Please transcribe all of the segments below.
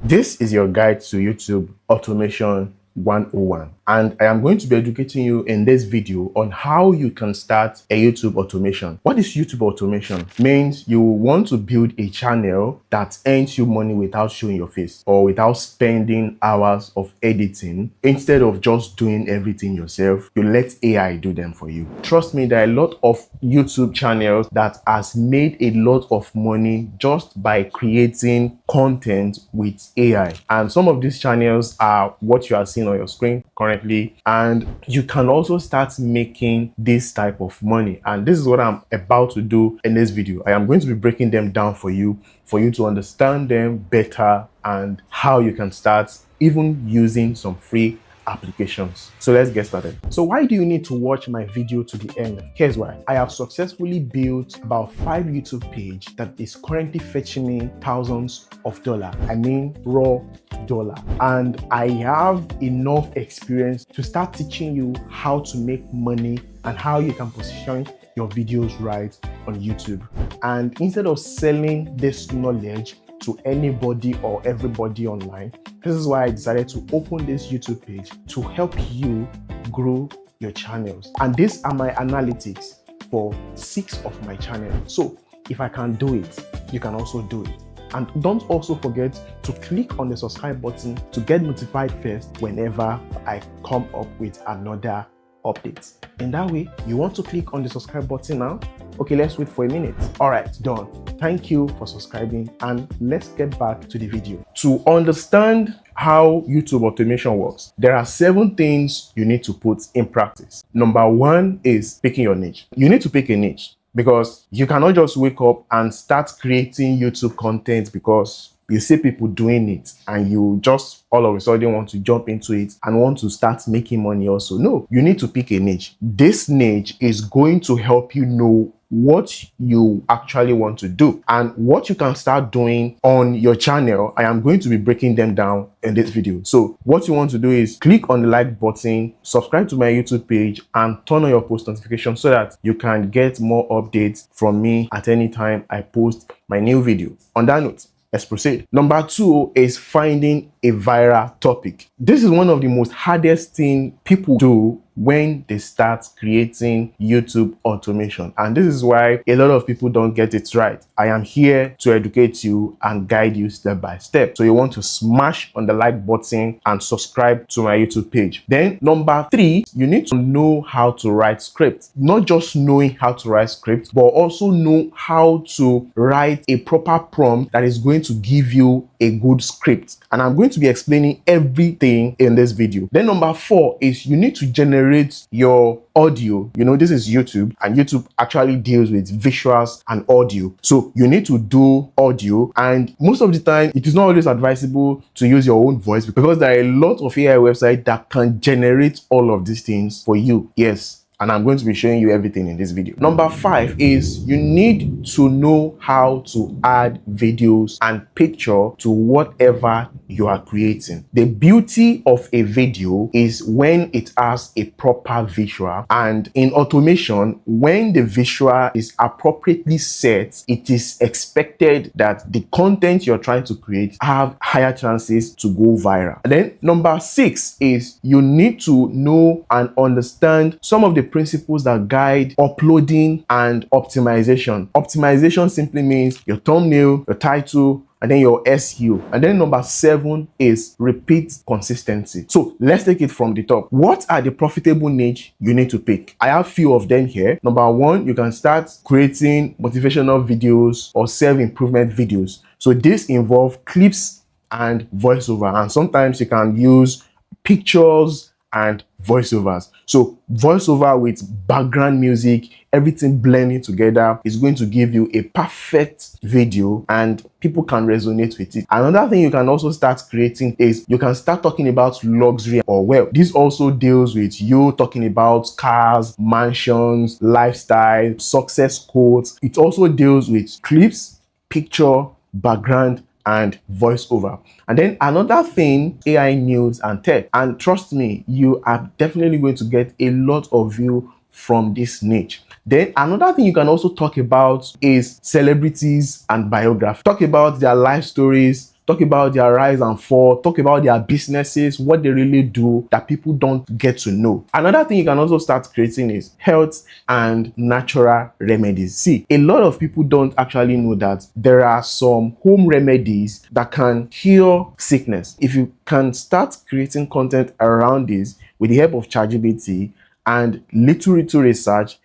This is your guide to YouTube Automation 101, and I am going to be educating you in this video on how you can start a YouTube automation. What is YouTube automation? Means you want to build a channel that earns you money without showing your face or without spending hours of editing. Instead of just doing everything yourself, you let AI do them for you. Trust me, there are a lot of YouTube channels that has made a lot of money just by creating content with AI, and some of these channels are what you are seeing on your screen currently, and you can also start making this type of money. And this is what I'm about to do in this video. I am going to be breaking them down for you to understand them better and how you can start even using some free applications. So let's get started. So why do you need to watch my video to the end? Here's why. I have successfully built about 5 YouTube page that is currently fetching me thousands of dollars. I mean raw dollar. And I have enough experience to start teaching you how to make money and how you can position your videos right on YouTube. And instead of selling this knowledge to anybody or everybody online, this is why I decided to open this YouTube page to help you grow your channels. And these are my analytics for 6 of my channels. So if I can do it, you can also do it. And don't also forget to click on the subscribe button to get notified first whenever I come up with another update. In that way, you want to click on the subscribe button now? Okay, let's wait for a minute. All right, done. Thank you for subscribing, and let's get back to the video. To understand how YouTube automation works, there are 7 things you need to put in practice. Number 1 is picking your niche. You need to pick a niche because you cannot just wake up and start creating YouTube content because you see people doing it and you just all of a sudden want to jump into it and want to start making money also. No, you need to pick a niche. This niche is going to help you know what you actually want to do and what you can start doing on your channel. I am going to be breaking them down in this video. So what you want to do is click on the like button, subscribe to my YouTube page, and turn on your post notifications so that you can get more updates from me at any time I post my new video. On that note, let's proceed. Number 2 is finding a viral topic. This is one of the most hardest things people do when they start creating YouTube automation. And this is why a lot of people don't get it right. I am here to educate you and guide you step by step. So you want to smash on the like button and subscribe to my YouTube page. Then number 3, you need to know how to write scripts. Not just knowing how to write scripts, but also know how to write a proper prompt that is going to give you a good script. And I'm going to be explaining everything in this video. Then number 4 is you need to generate your audio. You know, this is YouTube, and YouTube actually deals with visuals and audio. So you need to do audio, and most of the time it is not always advisable to use your own voice because there are a lot of AI websites that can generate all of these things for you. Yes. And I'm going to be showing you everything in this video. Number 5 is you need to know how to add videos and picture to whatever you are creating. The beauty of a video is when it has a proper visual, and in automation, when the visual is appropriately set, it is expected that the content you're trying to create have higher chances to go viral. And then number 6 is you need to know and understand some of the principles that guide uploading and optimization. Optimization simply means your thumbnail, your title, and then your SEO. And then number 7 is repeat consistency. So let's take it from the top. What are the profitable niche you need to pick? I have few of them here. Number 1, you can start creating motivational videos or self-improvement videos. So this involves clips and voiceover, and sometimes you can use pictures and voiceovers. So voiceover with background music, everything blending together is going to give you a perfect video and people can resonate with it. Another thing you can also start creating is you can start talking about luxury or wealth. This also deals with you talking about cars, mansions, lifestyle, success quotes. It also deals with clips, picture, background, and voiceover. And then another thing, AI news and tech. And trust me, you are definitely going to get a lot of view from this niche. Then another thing you can also talk about is celebrities and biography. Talk about their life stories talk about their rise and fall, talk about their businesses, what they really do that people don't get to know. Another thing you can also start creating is health and natural remedies. See, a lot of people don't actually know that there are some home remedies that can cure sickness. If you can start creating content around this with the help of ChatGPT and little research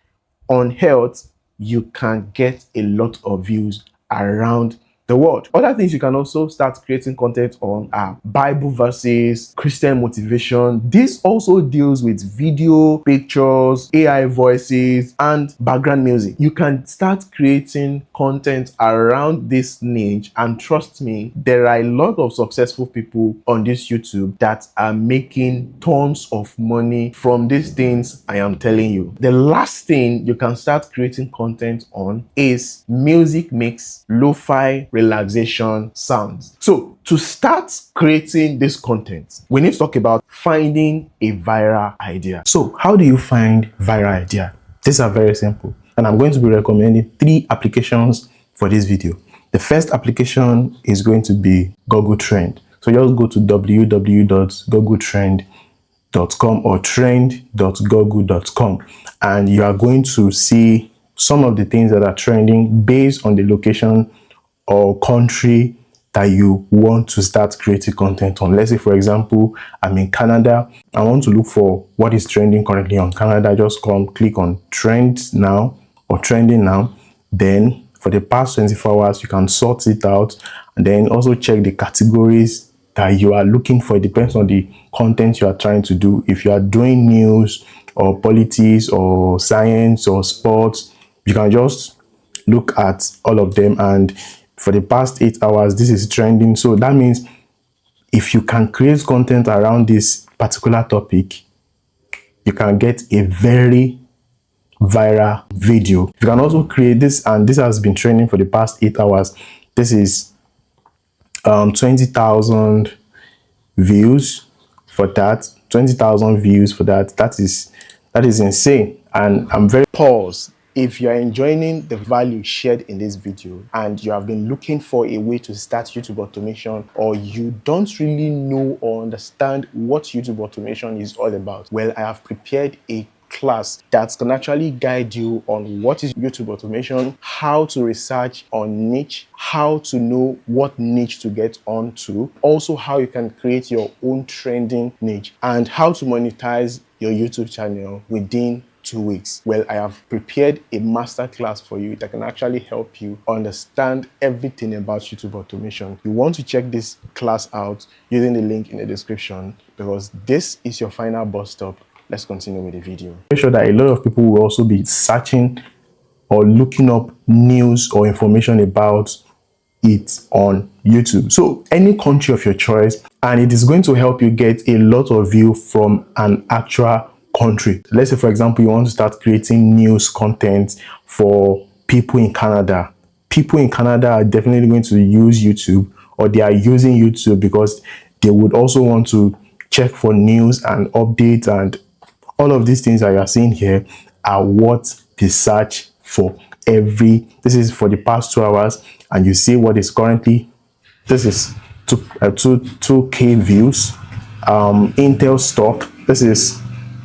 on health, you can get a lot of views around the world. Other things you can also start creating content on are Bible verses, Christian motivation. This also deals with video, pictures, AI voices, and background music. You can start creating content around this niche, and trust me, there are a lot of successful people on this YouTube that are making tons of money from these things I am telling you. The last thing you can start creating content on is music mix, lo-fi, relaxation sounds. So to start creating this content, we need to talk about finding a viral idea. So how do you find viral idea? These are very simple, and I'm going to be recommending 3 applications for this video. The first application is going to be Google Trend. So just go to www.googletrend.com or trend.google.com, and you are going to see some of the things that are trending based on the location or country that you want to start creating content on. Let's say, for example, I'm in Canada. I want to look for what is trending currently on Canada. Just click on trends now or trending now. Then for the past 24 hours, you can sort it out, and then also check the categories that you are looking for. It depends on the content you are trying to do. If you are doing news or politics or science or sports, you can just look at all of them, and for the past 8 hours this is trending. So that means if you can create content around this particular topic, you can get a very viral video. You can also create this, and this has been trending for the past 8 hours. This is 20,000 views for that. 20,000 views for that. That is insane. And I'm very pause. If you are enjoying the value shared in this video and you have been looking for a way to start YouTube automation, or you don't really know or understand what YouTube automation is all about, well, I have prepared a class that can actually guide you on what is YouTube automation, how to research on niche, how to know what niche to get onto, also how you can create your own trending niche, and how to monetize your YouTube channel within 2 weeks. Well, I have prepared a masterclass for you that can actually help you understand everything about YouTube automation. You want to check this class out using the link in the description, because this is your final bus stop. Let's continue with the video. Make sure that a lot of people will also be searching or looking up news or information about it on YouTube. So any country of your choice, and it is going to help you get a lot of view from an actual country. Let's say, for example, you want to start creating news content for people in Canada. People in Canada are definitely going to use YouTube, or they are using YouTube because they would also want to check for news and updates, and all of these things that you are seeing here are what they search for. This is for the past 2 hours, and you see what is currently, this is 2k views. Intel stock, this is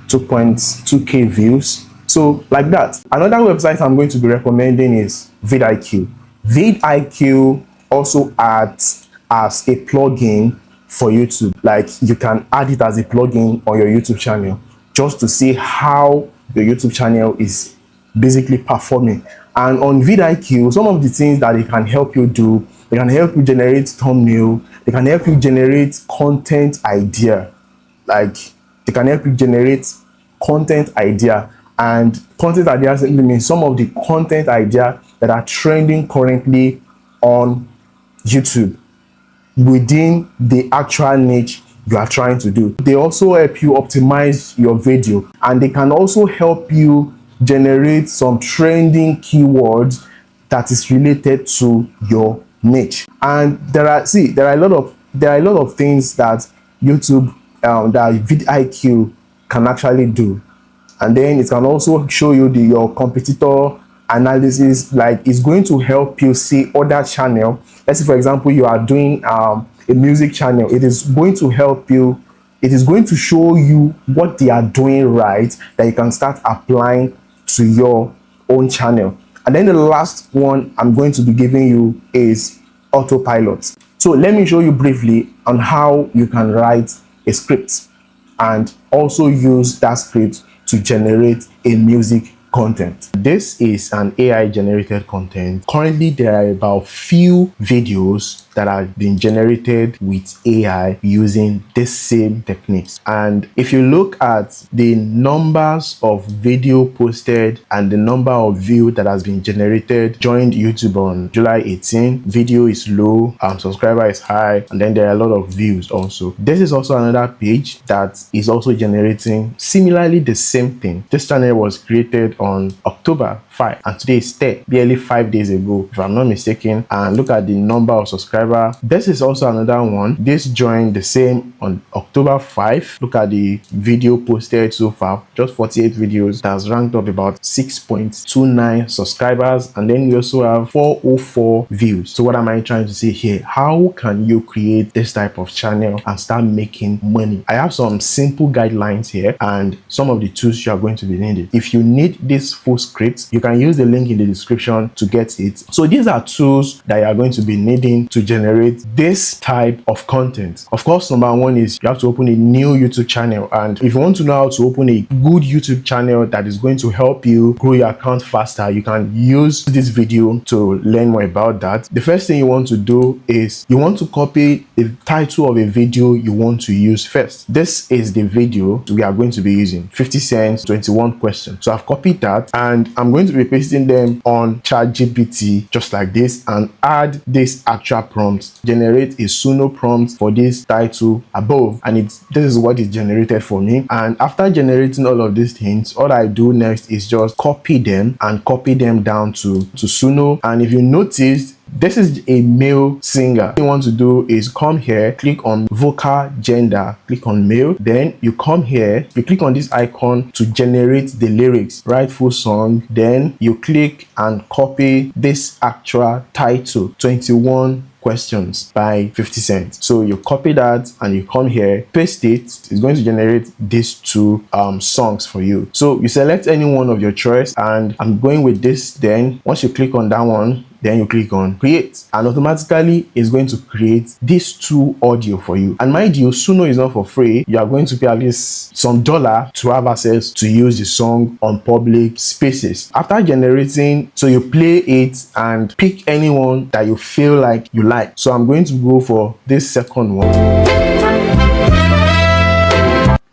2.2k views. So like that. Another website I'm going to be recommending is vidIQ. vidIQ also acts as a plugin for YouTube. Like, you can add it as a plugin on your YouTube channel just to see how your YouTube channel is basically performing. And on vidIQ, some of the things that it can help you do, they can help you generate thumbnail, they can help you generate content idea. Like, they can help you generate content idea, and content idea simply means some of the content idea that are trending currently on YouTube within the actual niche you are trying to do. They also help you optimize your video, and they can also help you generate some trending keywords that is related to your niche. And there are a lot of things that YouTube that vidIQ can actually do, and then it can also show you your competitor analysis. Like, it's going to help you see other channel. Let's say, for example, you are doing a music channel. It is going to help you. It is going to show you what they are doing right, that you can start applying to your own channel. And then the last one I'm going to be giving you is autopilot. So let me show you briefly on how you can write a script and also use that script to generate a music content. This is an AI generated content. Currently, there are about few videos that have been generated with AI using this same techniques. And if you look at the numbers of video posted and the number of view that has been generated, joined YouTube on July 18, video is low, subscriber is high, and then there are a lot of views also. This is also another page that is also generating similarly the same thing. This channel was created on October 5 and today is 10, barely 5 days ago if I'm not mistaken. And look at the number of subscribers. This is also another one. This joined the same on October 5. Look at the video posted so far, just 48 videos. That's ranked up about 6.29 subscribers, and then we also have 404 views. So what am I trying to say here? How can you create this type of channel and start making money? I have some simple guidelines here and some of the tools you are going to be needing. If you need this full script, you can use the link in the description to get it. So these are tools that you are going to be needing to generate this type of content. Of course, number one is you have to open a new YouTube channel, and if you want to know how to open a good YouTube channel that is going to help you grow your account faster, you can use this video to learn more about that. The first thing you want to do is you want to copy the title of a video you want to use first. This is the video we are going to be using, 50 cents 21 questions. So I've copied that and I'm going to be pasting them on ChatGPT just like this and add this actual prompt. Generate a Suno prompt for this title above, and this is what is generated for me. And after generating all of these things, all I do next is just copy them and copy them down to Suno. And if you notice, this is a male singer. What you want to do is come here, click on vocal gender, click on male, then you come here, you click on this icon to generate the lyrics, write full song, then you click and copy this actual title, 21 questions by 50 cents. So you copy that and you come here, paste it. It's going to generate these two songs for you. So you select any one of your choice, and I'm going with this. Then once you click on that one, then you click on create, and automatically it's going to create these two audio for you. And mind you, Suno is not for free. You are going to pay at least some dollar to have access to use the song on public spaces. After generating, so you play it and pick anyone that you feel like you like. So I'm going to go for this second one.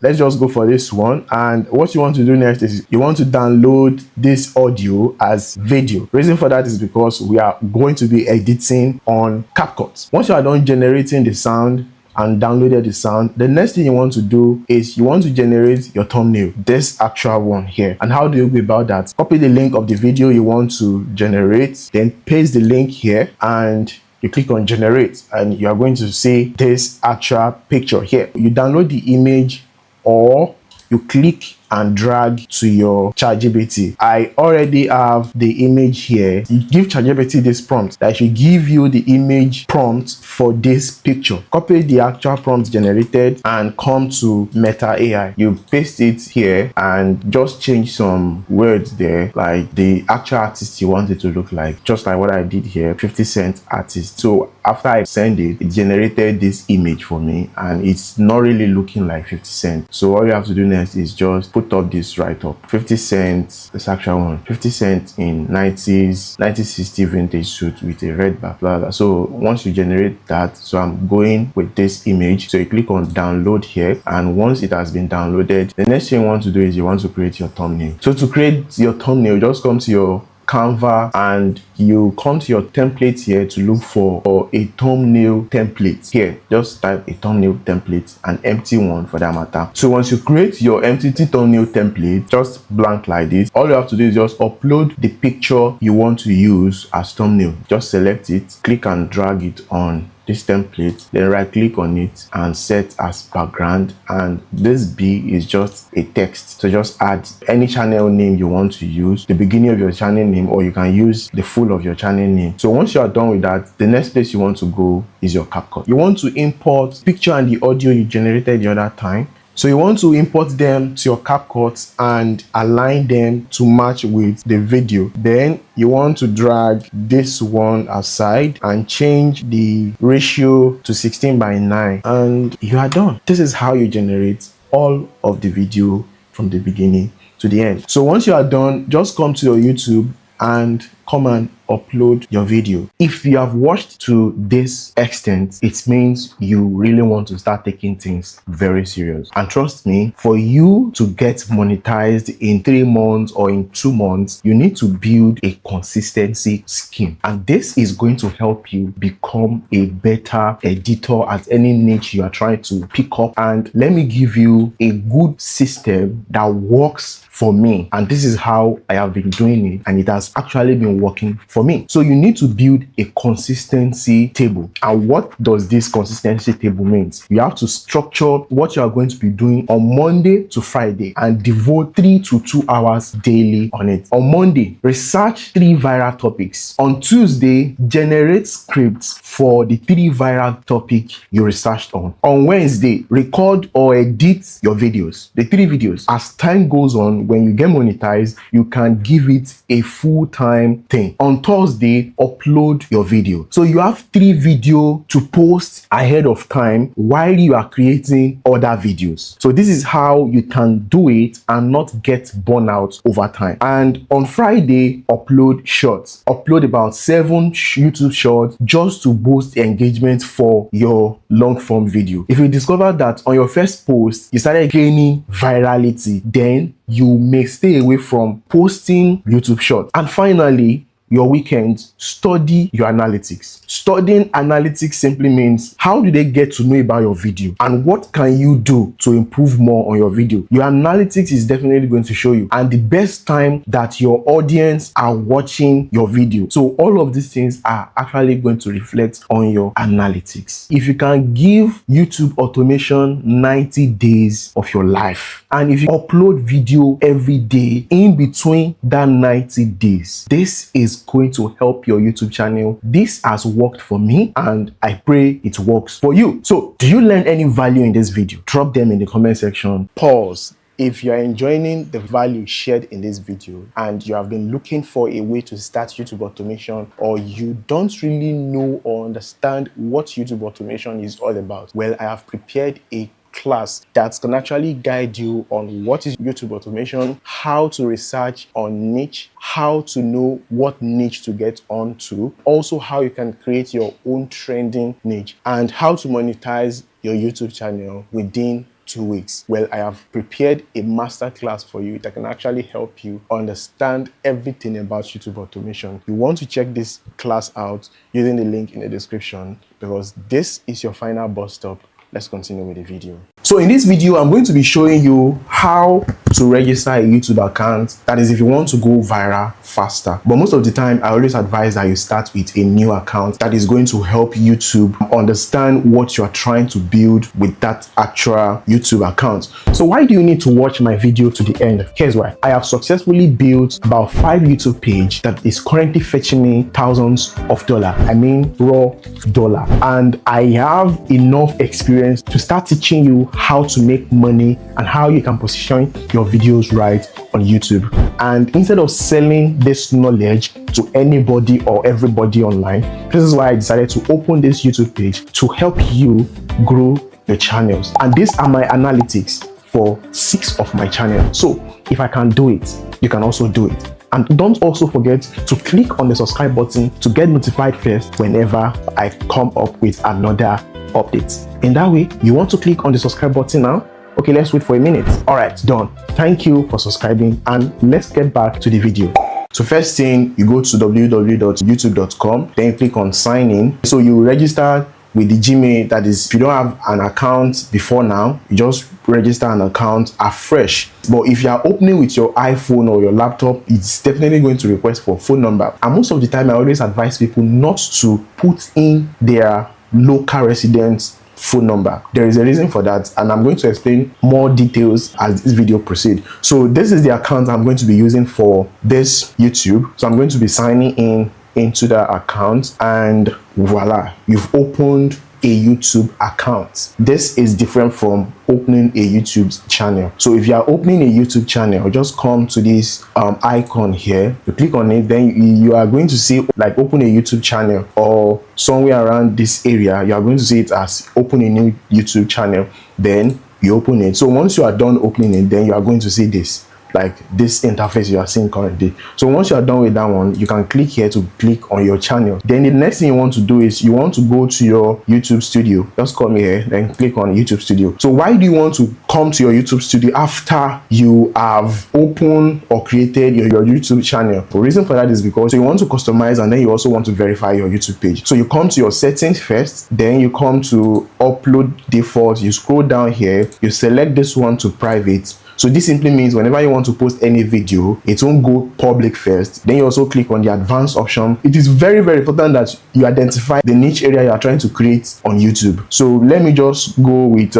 Let's just go for this one. And what you want to do next is you want to download this audio as video. Reason for that is because we are going to be editing on CapCut. Once you are done generating the sound and downloaded the sound, the next thing you want to do is you want to generate your thumbnail, this actual one here. And how do you go about that? Copy the link of the video you want to generate, then paste the link here and you click on generate, and you are going to see this actual picture here. You download the image or you click and drag to your ChatGPT. I already have the image here. You give ChatGPT this prompt that should give you the image prompt for this picture. Copy the actual prompt generated and come to Meta AI. You paste it here and just change some words there, like the actual artist you want it to look like, just like what I did here, 50 Cent artist. So after I send it, it generated this image for me and it's not really looking like 50 Cent. So all you have to do next is just put up this right up, 50 Cent, this actual one, 50 Cent in 1960 vintage suit with a red back, blah, blah. So once you generate that, so I'm going with this image, so you click on download here, and once it has been downloaded, the next thing you want to do is you want to create your thumbnail. So to create your thumbnail, just come to your Canva and you come to your template here to look for a thumbnail template. Here, just type a thumbnail template, an empty one for that matter. So once you create your empty thumbnail template, just blank like this, all you have to do is just upload the picture you want to use as thumbnail. Just select it, click and drag it on this template, then right click on it and set as background, and this B is just a text. So just add any channel name you want to use, the beginning of your channel name, or you can use the full of your channel name. So once you are done with that, the next place you want to go is your CapCut. You want to import picture and the audio you generated the other time. So you want to import them to your CapCut and align them to match with the video. Then you want to drag this one aside and change the ratio to 16:9, and you are done. This is how you generate all of the video from the beginning to the end. So once you are done, just come to your YouTube and come and upload your video. If you have watched to this extent, it means you really want to start taking things very serious. And trust me, for you to get monetized in 3 months or in 2 months, you need to build a consistency scheme. And this is going to help you become a better editor at any niche you are trying to pick up. And let me give you a good system that works for me. And this is how I have been doing it, and it has actually been working for me. So you need to build a consistency table. And what does this consistency table mean? You have to structure what you are going to be doing on Monday to Friday and devote 3 to 2 hours daily on it. On Monday, research 3 viral topics. On Tuesday, generate scripts for the 3 viral topic you researched on. On Wednesday, record or edit your videos, the 3 videos. As time goes on, when you get monetized, you can give it a full-time thing. On Thursday, upload your video. So you have 3 videos to post ahead of time while you are creating other videos. So this is how you can do it and not get burnout over time. And on Friday, upload shorts. Upload about 7 YouTube shorts just to boost engagement for your long form video. If you discover that on your first post you started gaining virality, then you may stay away from posting YouTube shorts. And finally, your weekends, study your analytics. Studying analytics simply means, how do they get to know about your video and what can you do to improve more on your video? Your analytics is definitely going to show you, and the best time that your audience are watching your video. So all of these things are actually going to reflect on your analytics. If you can give YouTube automation 90 days of your life, and if you upload video every day in between that 90 days, this is going to help your YouTube channel. This has worked for me, and I pray it works for you. So, do you learn any value in this video? Drop them in the comment section. Pause. If you are enjoying the value shared in this video and you have been looking for a way to start YouTube automation, or you don't really know or understand what YouTube automation is all about, well, I have prepared a class that can actually guide you on what is YouTube automation, how to research on niche, how to know what niche to get onto, also how you can create your own trending niche, and how to monetize your YouTube channel within 2 weeks. Well, I have prepared a masterclass for you that can actually help you understand everything about YouTube automation. You want to check this class out using the link in the description, because this is your final bus stop. Let's continue with the video. So in this video, I'm going to be showing you how to register a YouTube account. That is, if you want to go viral faster. But most of the time, I always advise that you start with a new account that is going to help YouTube understand what you're trying to build with that actual YouTube account. So why do you need to watch my video to the end? Here's why. I have successfully built about 5 YouTube pages that is currently fetching me thousands of dollars. I mean, raw dollar. And I have enough experience to start teaching you how to make money and how you can position your videos right on YouTube. And instead of selling this knowledge to anybody or everybody online, this is why I decided to open this YouTube page to help you grow your channels. And these are my analytics for 6 of my channels. So if I can do it, you can also do it. And don't also forget to click on the subscribe button to get notified first whenever I come up with another update. In that way, you want to click on the subscribe button now? Okay, let's wait for a minute. All right, done. Thank you for subscribing, and let's get back to the video. So first thing, you go to www.youtube.com, then you click on sign in. So you register with the Gmail. That is, if you don't have an account before now, you just register an account afresh. But if you are opening with your iPhone or your laptop, it's definitely going to request for phone number. And most of the time, I always advise people not to put in their local residence phone number. There is a reason for that, and I'm going to explain more details as this video proceeds. So this is the account I'm going to be using for this YouTube. So I'm going to be signing in into the account, and voila, you've opened a YouTube account. This is different from opening a YouTube channel. So if you are opening a YouTube channel, just come to this icon here, you click on it, then you are going to see like open a YouTube channel, or somewhere around this area you are going to see it as open a new YouTube channel. Then you open it. So once you are done opening it, then you are going to see this, like this interface you are seeing currently. So once you are done with that one, you can click here to click on your channel. Then the next thing you want to do is you want to go to your YouTube studio. Just come here, then click on YouTube studio. So why do you want to come to your YouTube studio after you have opened or created your YouTube channel? The reason for that is because you want to customize, and then you also want to verify your YouTube page. So you come to your settings first, then you come to upload default, you scroll down here, you select this one to private. So this simply means whenever you want to post any video, it won't go public first. Then you also click on the advanced option. It is very, very important that you identify the niche area you are trying to create on YouTube. So let me just go with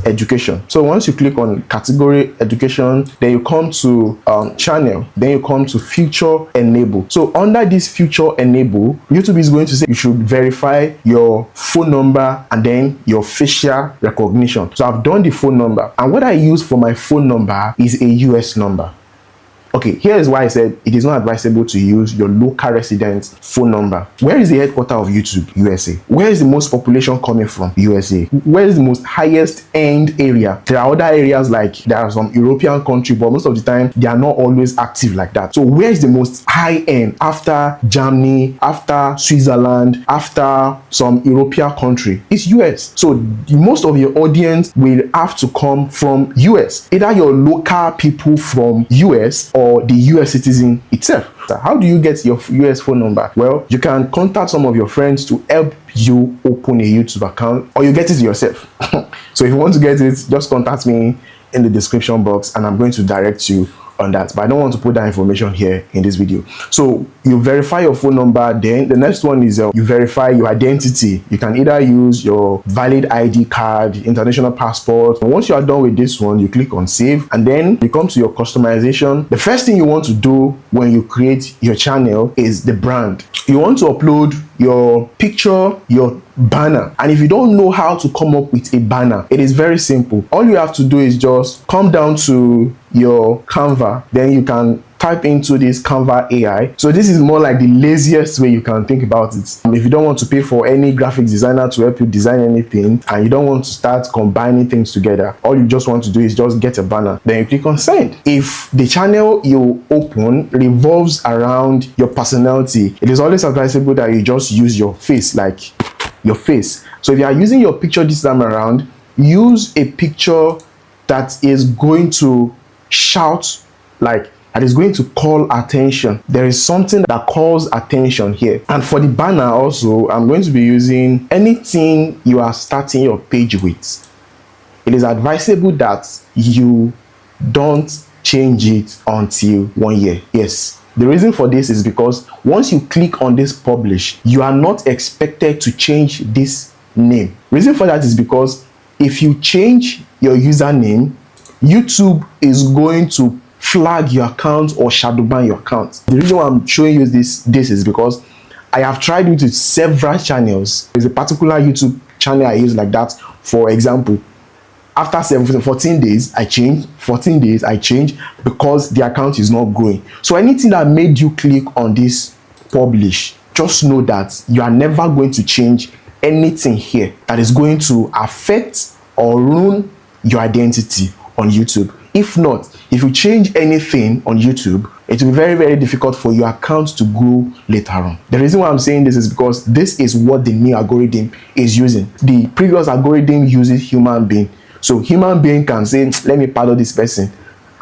education. So once you click on category education, then you come to channel, then you come to feature enable. So under this feature enable, YouTube is going to say you should verify your phone number and then your facial recognition. So I've done the phone number, and what I use for my phone number is a US number. Okay, here is why I said it is not advisable to use your local resident phone number. Where is the headquarters of YouTube? USA. Where is the most population coming from? USA. Where is the most highest end area? There are other areas, like there are some European countries, but most of the time they are not always active like that. So where is the most high end after Germany, after Switzerland, after some European country? It's US. So most of your audience will have to come from US. Either your local people from US or the US citizen itself. How do you get your US phone number? Well, you can contact some of your friends to help you open a YouTube account, or you get it yourself. So if you want to get it, just contact me in the description box, and I'm going to direct you on that, but I don't want to put that information here in this video. So you verify your phone number. Then the next one is you verify your identity. You can either use your valid ID card, international passport. And once you are done with this one, you click on save, and then you come to your customization. The first thing you want to do when you create your channel is the brand. You want to upload your picture, your banner, and if you don't know how to come up with a banner, it is very simple. All you have to do is just come down to your Canva, then you can type into this Canva AI. So this is more like the laziest way you can think about it. If you don't want to pay for any graphic designer to help you design anything, and you don't want to start combining things together, all you just want to do is just get a banner, then you click on send. If the channel you open revolves around your personality, it is always advisable that you just use your face, like your face. So if you are using your picture this time around, use a picture that is going to shout, like that is going to call attention. There is something that calls attention here. And for the banner also, I'm going to be using anything you are starting your page with. It is advisable that you don't change it until 1 year. Yes. The reason for this is because once you click on this publish, you are not expected to change this name. Reason for that is because if you change your username, YouTube is going to flag your account or shadow ban your account. The reason why I'm showing you this is because I have tried it with several channels. There's a particular YouTube channel I use like that. For example, after 14 days, I changed. 14 days, I changed because the account is not growing. So anything that made you click on this publish, just know that you are never going to change anything here that is going to affect or ruin your identity on YouTube. If not, if you change anything on YouTube, it will be very, very difficult for your account to grow later on. The reason why I'm saying this is because this is what the new algorithm is using. The previous algorithm uses human being. So human being can say, let me pardon this person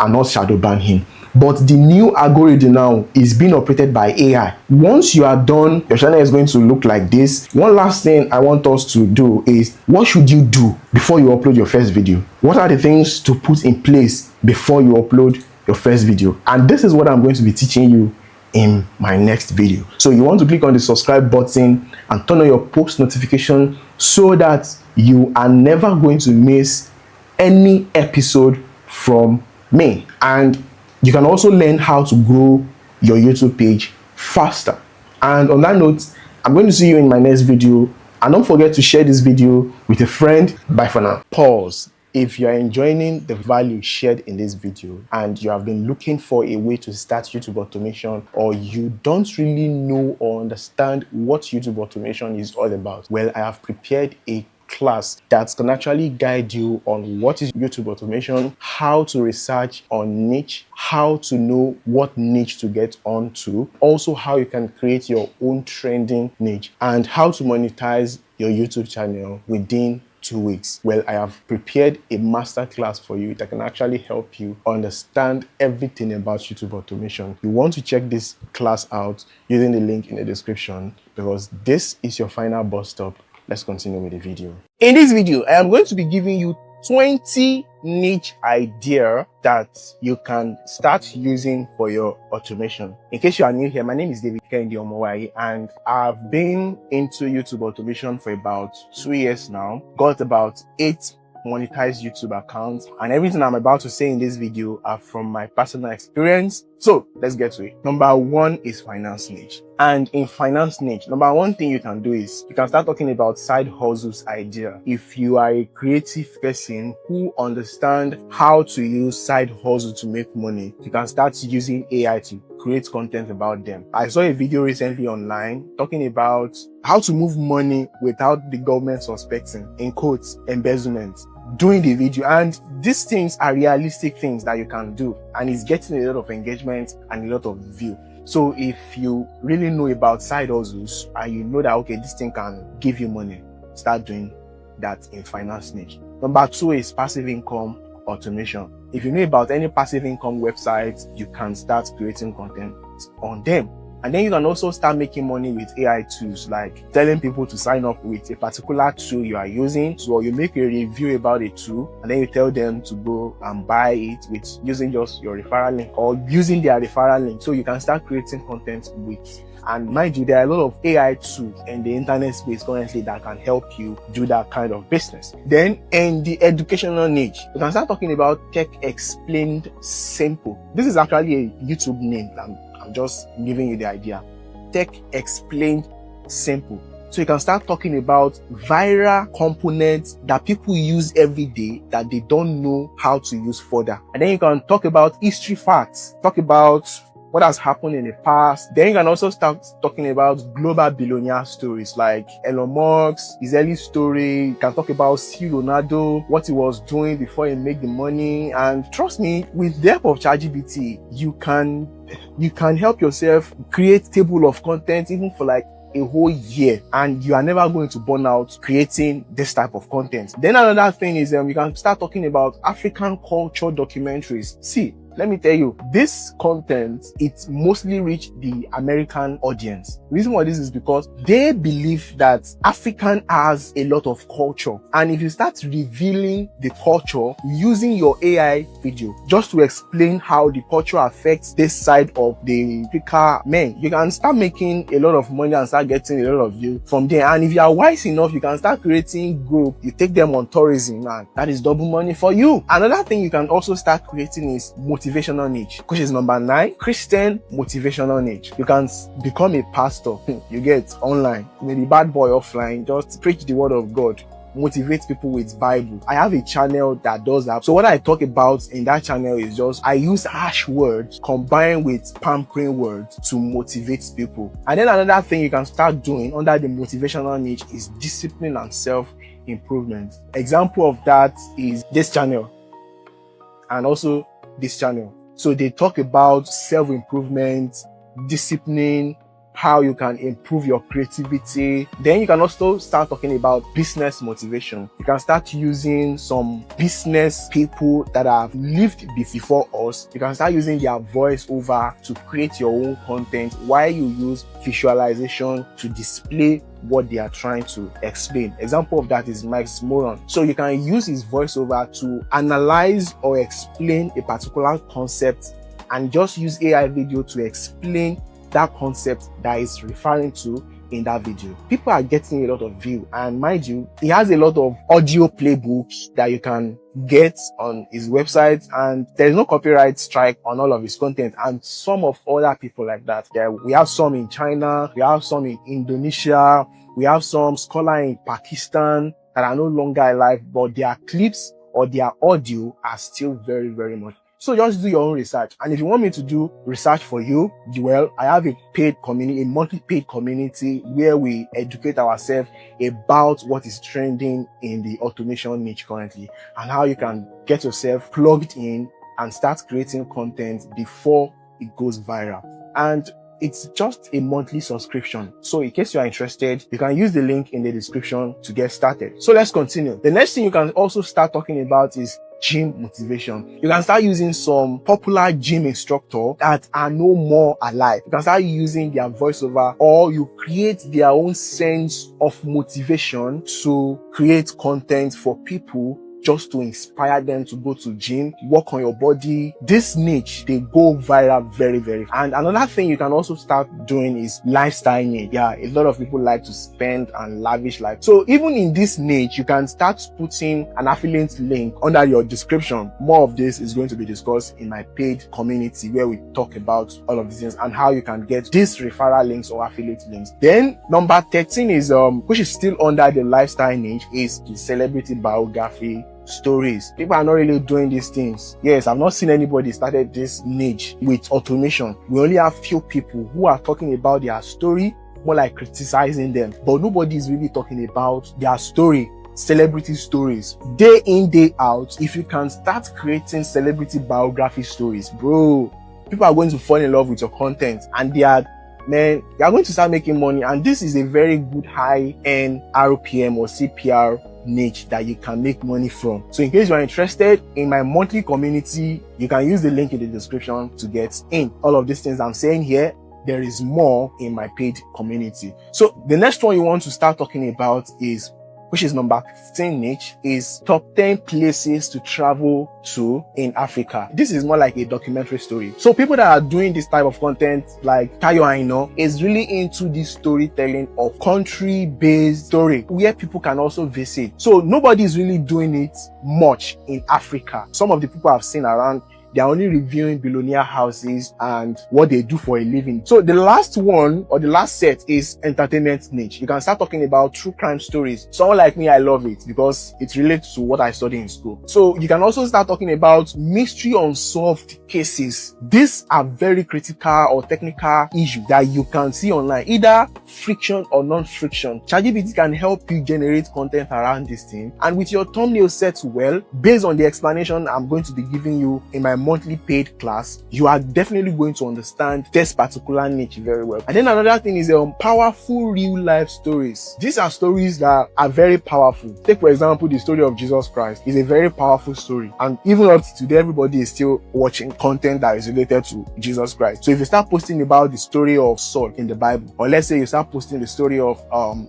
and not shadow ban him. But the new algorithm now is being operated by AI. Once you are done, your channel is going to look like this. One last thing I want us to do is, what should you do before you upload your first video? What are the things to put in place before you upload your first video? And this is what I'm going to be teaching you in my next video. So you want to click on the subscribe button and turn on your post notification so that you are never going to miss any episode from me. And you can also learn how to grow your YouTube page faster. And on that note, I'm going to see you in my next video. And don't forget to share this video with a friend. Bye for now. Pause. If you are enjoying the value shared in this video and you have been looking for a way to start YouTube automation, or you don't really know or understand what YouTube automation is all about, well, I have prepared a class that can actually guide you on what is YouTube automation, how to research on niche, how to know what niche to get onto, also how you can create your own trending niche, and how to monetize your YouTube channel within 2 weeks. Well, I have prepared a masterclass for you that can actually help you understand everything about YouTube automation. You want to check this class out using the link in the description, because this is your final bus stop. Let's continue with the video. In this video, I am going to be giving you 20 niche idea that you can start using for your automation. In case you are new here, my name is David Kendi Omowai, and I've been into YouTube automation for about 2 years now. Got about 8 monetized YouTube accounts, and everything I'm about to say in this video are from my personal experience. So let's get to it. Number 1 is finance niche. And in finance niche, number 1 thing you can do is you can start talking about side hustles idea. If you are a creative person who understand how to use side hustle to make money, you can start using AI to create content about them. I saw a video recently online talking about how to move money without the government suspecting, in quotes, embezzlement, doing the video. And these things are realistic things that you can do, and it's getting a lot of engagement and a lot of view. So if you really know about side hustles and you know that, okay, this thing can give you money, start doing that in finance niche. Number 2 is passive income automation. If you know about any passive income websites, you can start creating content on them. And then you can also start making money with AI tools, like telling people to sign up with a particular tool you are using. So you make a review about a tool, and then you tell them to go and buy it with using just your referral link or using their referral link. So you can start creating content with. And mind you, there are a lot of AI tools in the internet space currently that can help you do that kind of business. Then in the educational niche, you can start talking about Tech Explained Simple. This is actually a YouTube name. I'm just giving you the idea. Tech Explained Simple. So you can start talking about viral components that people use every day that they don't know how to use further. And then you can talk about history facts, talk about what has happened in the past. Then you can also start talking about global billionaire stories like Elon Musk, his early story. You can talk about C. Ronaldo, what he was doing before he made the money. And trust me, with the help of ChatGPT, you can help yourself create table of content even for like a whole year, and you are never going to burn out creating this type of content. Then another thing is you can start talking about African culture documentaries. See, let me tell you, this content, it mostly reach the American audience. The reason why this is because they believe that African has a lot of culture. And if you start revealing the culture using your AI video, just to explain how the culture affects this side of the Africa men, you can start making a lot of money and start getting a lot of views from there. And if you are wise enough, you can start creating group. You take them on tourism, and that is double money for you. Another thing you can also start creating is motivational niche, which is number 9, Christian motivational niche. You can become a pastor. You get online, maybe bad boy offline, just preach the word of God, motivate people with Bible. I have a channel that does that. So what I talk about in that channel is just, I use harsh words combined with pampering words to motivate people. And then another thing you can start doing under the motivational niche is discipline and self-improvement. Example of that is this channel and also this channel. So they talk about self-improvement, discipline, how you can improve your creativity. Then you can also start talking about business motivation. You can start using some business people that have lived before us. You can start using their voice over to create your own content while you use visualization to display what they are trying to explain. Example of that is Mike's Moron. So you can use his voiceover to analyze or explain a particular concept and just use AI video to explain that concept that is referring to in that video. People are getting a lot of view, and mind you, he has a lot of audio playbooks that you can get on his website, and there's no copyright strike on all of his content, and some of other people like that. We have some in China, we have some in Indonesia, we have some scholars in Pakistan that are no longer alive, but their clips or their audio are still very, very much. So just do your own research. And if you want me to do research for you, well, I have a paid community, a monthly paid community where we educate ourselves about what is trending in the automation niche currently and how you can get yourself plugged in and start creating content before it goes viral. And it's just a monthly subscription. So in case you are interested, you can use the link in the description to get started. So let's continue. The next thing you can also start talking about is gym motivation. You can start using some popular gym instructors that are no more alive. You can start using their voiceover, or you create their own sense of motivation to create content for people just to inspire them to go to gym, work on your body. This niche, they go viral very, very fast. And another thing you can also start doing is lifestyle niche. Yeah, a lot of people like to spend and lavish life. So even in this niche, you can start putting an affiliate link under your description. More of this is going to be discussed in my paid community where we talk about all of these things and how you can get these referral links or affiliate links. Then number 13 is, which is still under the lifestyle niche, is the celebrity biography stories. People are not really doing these things. Yes, I've not seen anybody started this niche with automation. We only have few people who are talking about their story, more like criticizing them, but nobody is really talking about their story. Celebrity stories, day in, day out. If you can start creating celebrity biography stories, bro, people are going to fall in love with your content, and they are going to start making money. And this is a very good high-end RPM or CPR niche that you can make money from. So in case you are interested in my monthly community, you can use the link in the description to get in. All of these things I'm saying here, there is more in my paid community. So the next one you want to start talking about is, which is number 15 niche, is top 10 places to travel to in Africa. This is more like a documentary story. So people that are doing this type of content, like Tayo Aino, is really into this storytelling of country-based story where people can also visit. So nobody is really doing it much in Africa. Some of the people I've seen around, they're only reviewing billionaire houses and what they do for a living. So the last one, or the last set, is entertainment niche. You can start talking about true crime stories. Someone like me, I love it because it relates to what I study in school. So you can also start talking about mystery unsolved cases. These are very critical or technical issues that you can see online, either friction or non-friction. ChatGPT can help you generate content around this thing. And with your thumbnail set well, based on the explanation I'm going to be giving you in my monthly paid class, you are definitely going to understand this particular niche very well. And then another thing is powerful real life stories. These are stories that are very powerful. Take for example the story of Jesus Christ. Is a very powerful story, and even up to today everybody is still watching content that is related to Jesus Christ. So if you start posting about the story of Saul in the Bible, or let's say you start posting the story of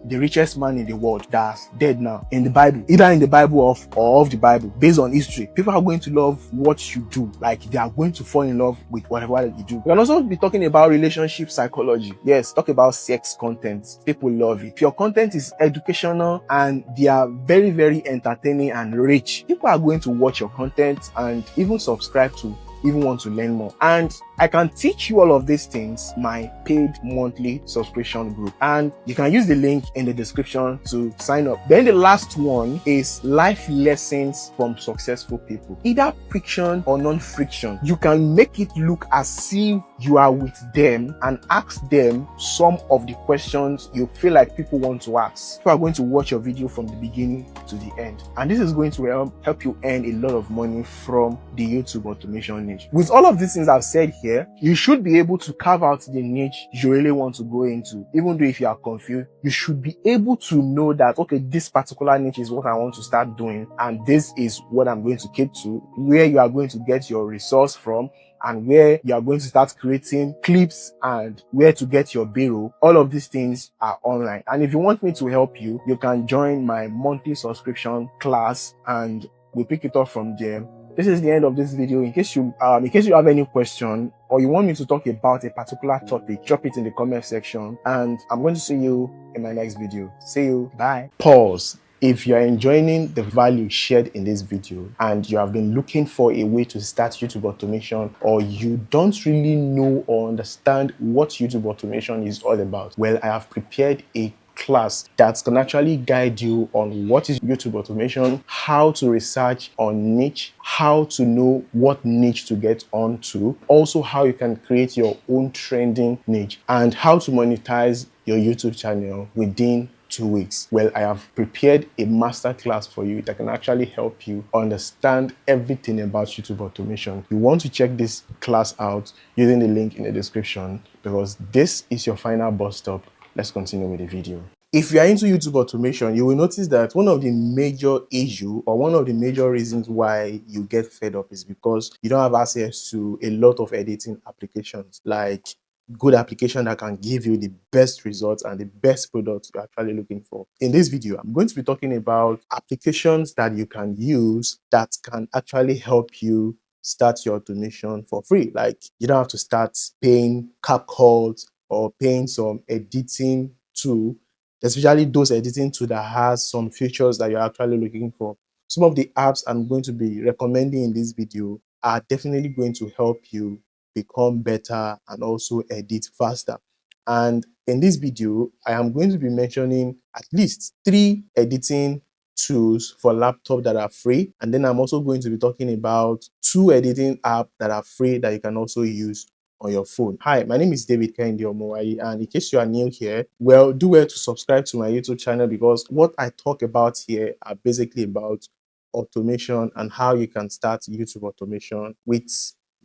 the richest man in the world that's dead now in the Bible, either in the Bible or of the Bible, based on history, people are going to love what you do. Like, they are going to fall in love with whatever that you do. We can also be talking about relationship psychology. Yes, talk about sex content. People love it. If your content is educational and they are very, very entertaining and rich, people are going to watch your content and even subscribe to, even want to learn more. And I can teach you all of these things, my paid monthly subscription group, and you can use the link in the description to sign up. Then the last one is life lessons from successful people, either friction or non-friction. You can make it look as if you are with them and ask them some of the questions you feel like people want to ask. People are going to watch your video from the beginning to the end, and this is going to help you earn a lot of money from the YouTube automation niche. With all of these things I've said here, you should be able to carve out the niche you really want to go into. Even though if you are confused, you should be able to know that, okay, this particular niche is what I want to start doing, and this is what I'm going to keep to, where you are going to get your resource from, and where you are going to start creating clips, and where to get your B-roll. All of these things are online. And if you want me to help you, you can join my monthly subscription class and we'll pick it up from there. this is the end of this video. In case you have any question or you want me to talk about a particular topic, drop it in the comment section and I'm going to see you in my next video. See you. Bye. Pause. If you are enjoying the value shared in this video and you have been looking for a way to start YouTube automation, or you don't really know or understand what YouTube automation is all about, well, I have prepared a class that can actually guide you on what is YouTube automation, how to research on niche, how to know what niche to get onto, also how you can create your own trending niche, and how to monetize your YouTube channel within 2 weeks. Well, I have prepared a masterclass for you that can actually help you understand everything about YouTube automation. You want to check this class out using the link in the description, because this is your final bus stop. Let's continue with the video. If you are into YouTube automation, you will notice that one of the major issue or one of the major reasons why you get fed up is because you don't have access to a lot of editing applications, like good application that can give you the best results and the best products you're actually looking for. In this video, I'm going to be talking about applications that you can use that can actually help you start your automation for free. Like, you don't have to start paying CapCut or paying some editing tool, especially those editing tool that has some features that you're actually looking for. Some of the apps I'm going to be recommending in this video are definitely going to help you become better and also edit faster. And in this video, I am going to be mentioning at least 3 editing tools for laptop that are free, and then I'm also going to be talking about 2 editing apps that are free that you can also use on your phone. Hi, my name is David Kehinde Omowai, and in case you are new here, well, do well to subscribe to my YouTube channel, because what I talk about here are basically about automation and how you can start YouTube automation with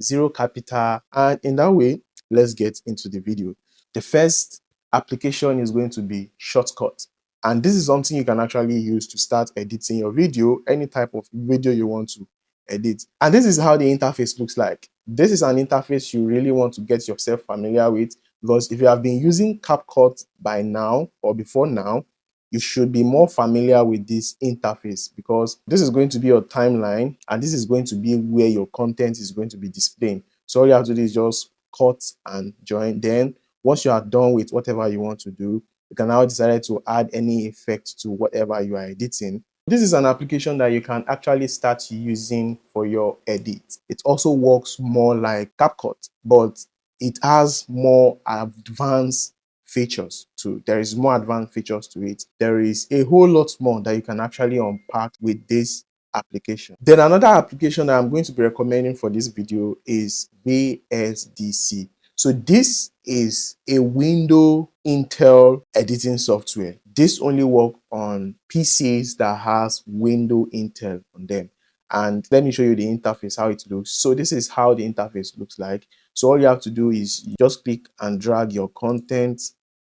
zero capital. And in that way, let's get into the video. The first application is going to be Shortcut, and this is something you can actually use to start editing your video, any type of video you want to edit. And this is how the interface looks like. This is an interface you really want to get yourself familiar with, because if you have been using CapCut by now or before now, you should be more familiar with this interface, because this is going to be your timeline and this is going to be where your content is going to be displayed. So all you have to do is just cut and join. Then once you are done with whatever you want to do, you can now decide to add any effect to whatever you are editing. This is an application that you can actually start using for your edit. It also works more like CapCut, but it has more advanced features too. There is more advanced features to it. There is a whole lot more that you can actually unpack with this application. Then another application that I'm going to be recommending for this video is VSDC. So this is a window Intel editing software. This only works on PCs that has window Intel on them. And let me show you the interface, how it looks. So this is how the interface looks like. So all you have to do is you just click and drag your content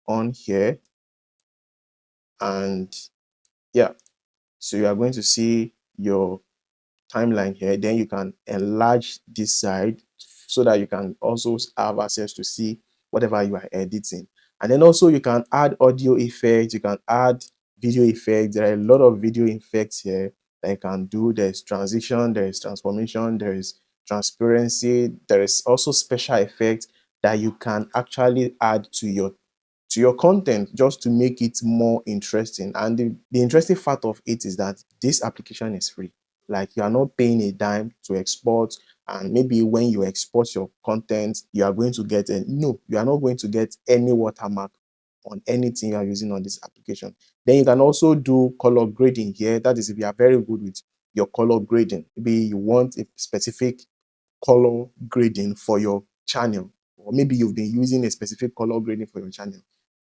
on here, and yeah, so you are going to see your timeline here. Then you can enlarge this side so that you can also have access to see whatever you are editing. And then also you can add audio effects, you can add video effects. There are a lot of video effects here that you can do. There's transition, there is transformation, there is transparency, there is also special effects that you can actually add to your content just to make it more interesting. And the interesting part of it is that this application is free. Like, you are not paying a dime to export, and maybe when you export your content, you are going to get no, you are not going to get any watermark on anything you are using on this application. Then you can also do color grading here. That is, if you are very good with your color grading, maybe you want a specific color grading for your channel, or maybe you've been using a specific color grading for your channel.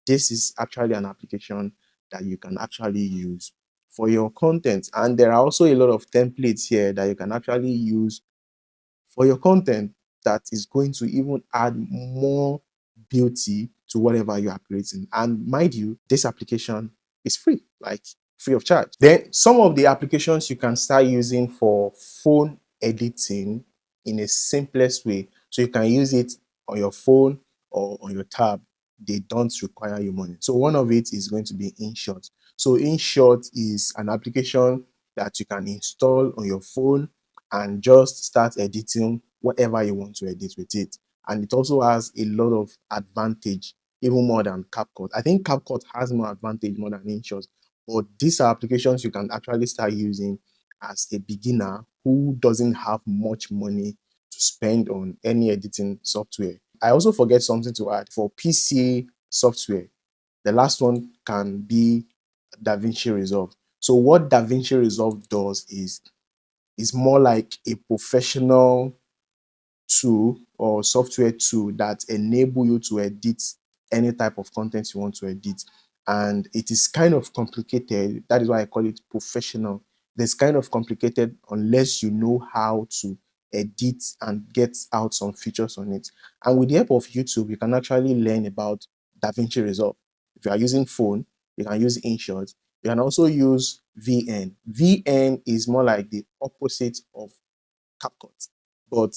This is actually an application that you can actually use for your content. And there are also a lot of templates here that you can actually use for your content that is going to even add more beauty to whatever you are creating. And mind you, this application is free, like free of charge. Then some of the applications you can start using for phone editing in a simplest way. So you can use it on your phone or on your tab. They don't require your money. So one of it is going to be InShot. So InShot is an application that you can install on your phone, and just start editing whatever you want to edit with it. And it also has a lot of advantage, even more than CapCut. I think CapCut has more advantage more than InShot, but these are applications you can actually start using as a beginner who doesn't have much money to spend on any editing software. I also forget something to add. For PC software, the last one can be DaVinci Resolve. So what DaVinci Resolve does is more like a professional tool or software tool that enable you to edit any type of content you want to edit. And it is kind of complicated. That is why I call it professional. It's kind of complicated unless you know how to edit and get out some features on it. And with the help of YouTube, you can actually learn about DaVinci Resolve. If you are using phone, you can use InShot. You can also use VN. VN is more like the opposite of CapCut, but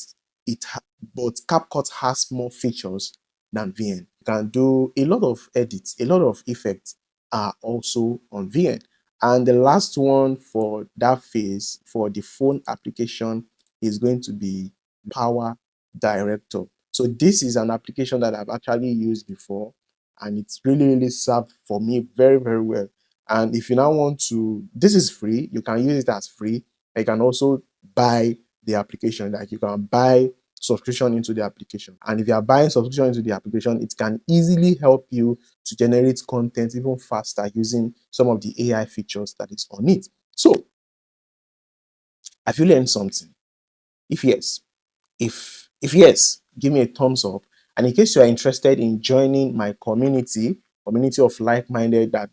but CapCut has more features than VN. You can do a lot of edits, a lot of effects are also on VN. And the last one for that phase for the phone application is going to be Power Director. So this is an application that I've actually used before, and it's really served for me very well. And if you now want to, this is free, you can use it as free. You can also buy the application, like you can buy subscription into the application. And if you are buying subscription into the application, it can easily help you to generate content even faster using some of the AI features that is on it. So have you learned something? If yes, if yes, give me a thumbs up. And in case you are interested in joining my community of like-minded that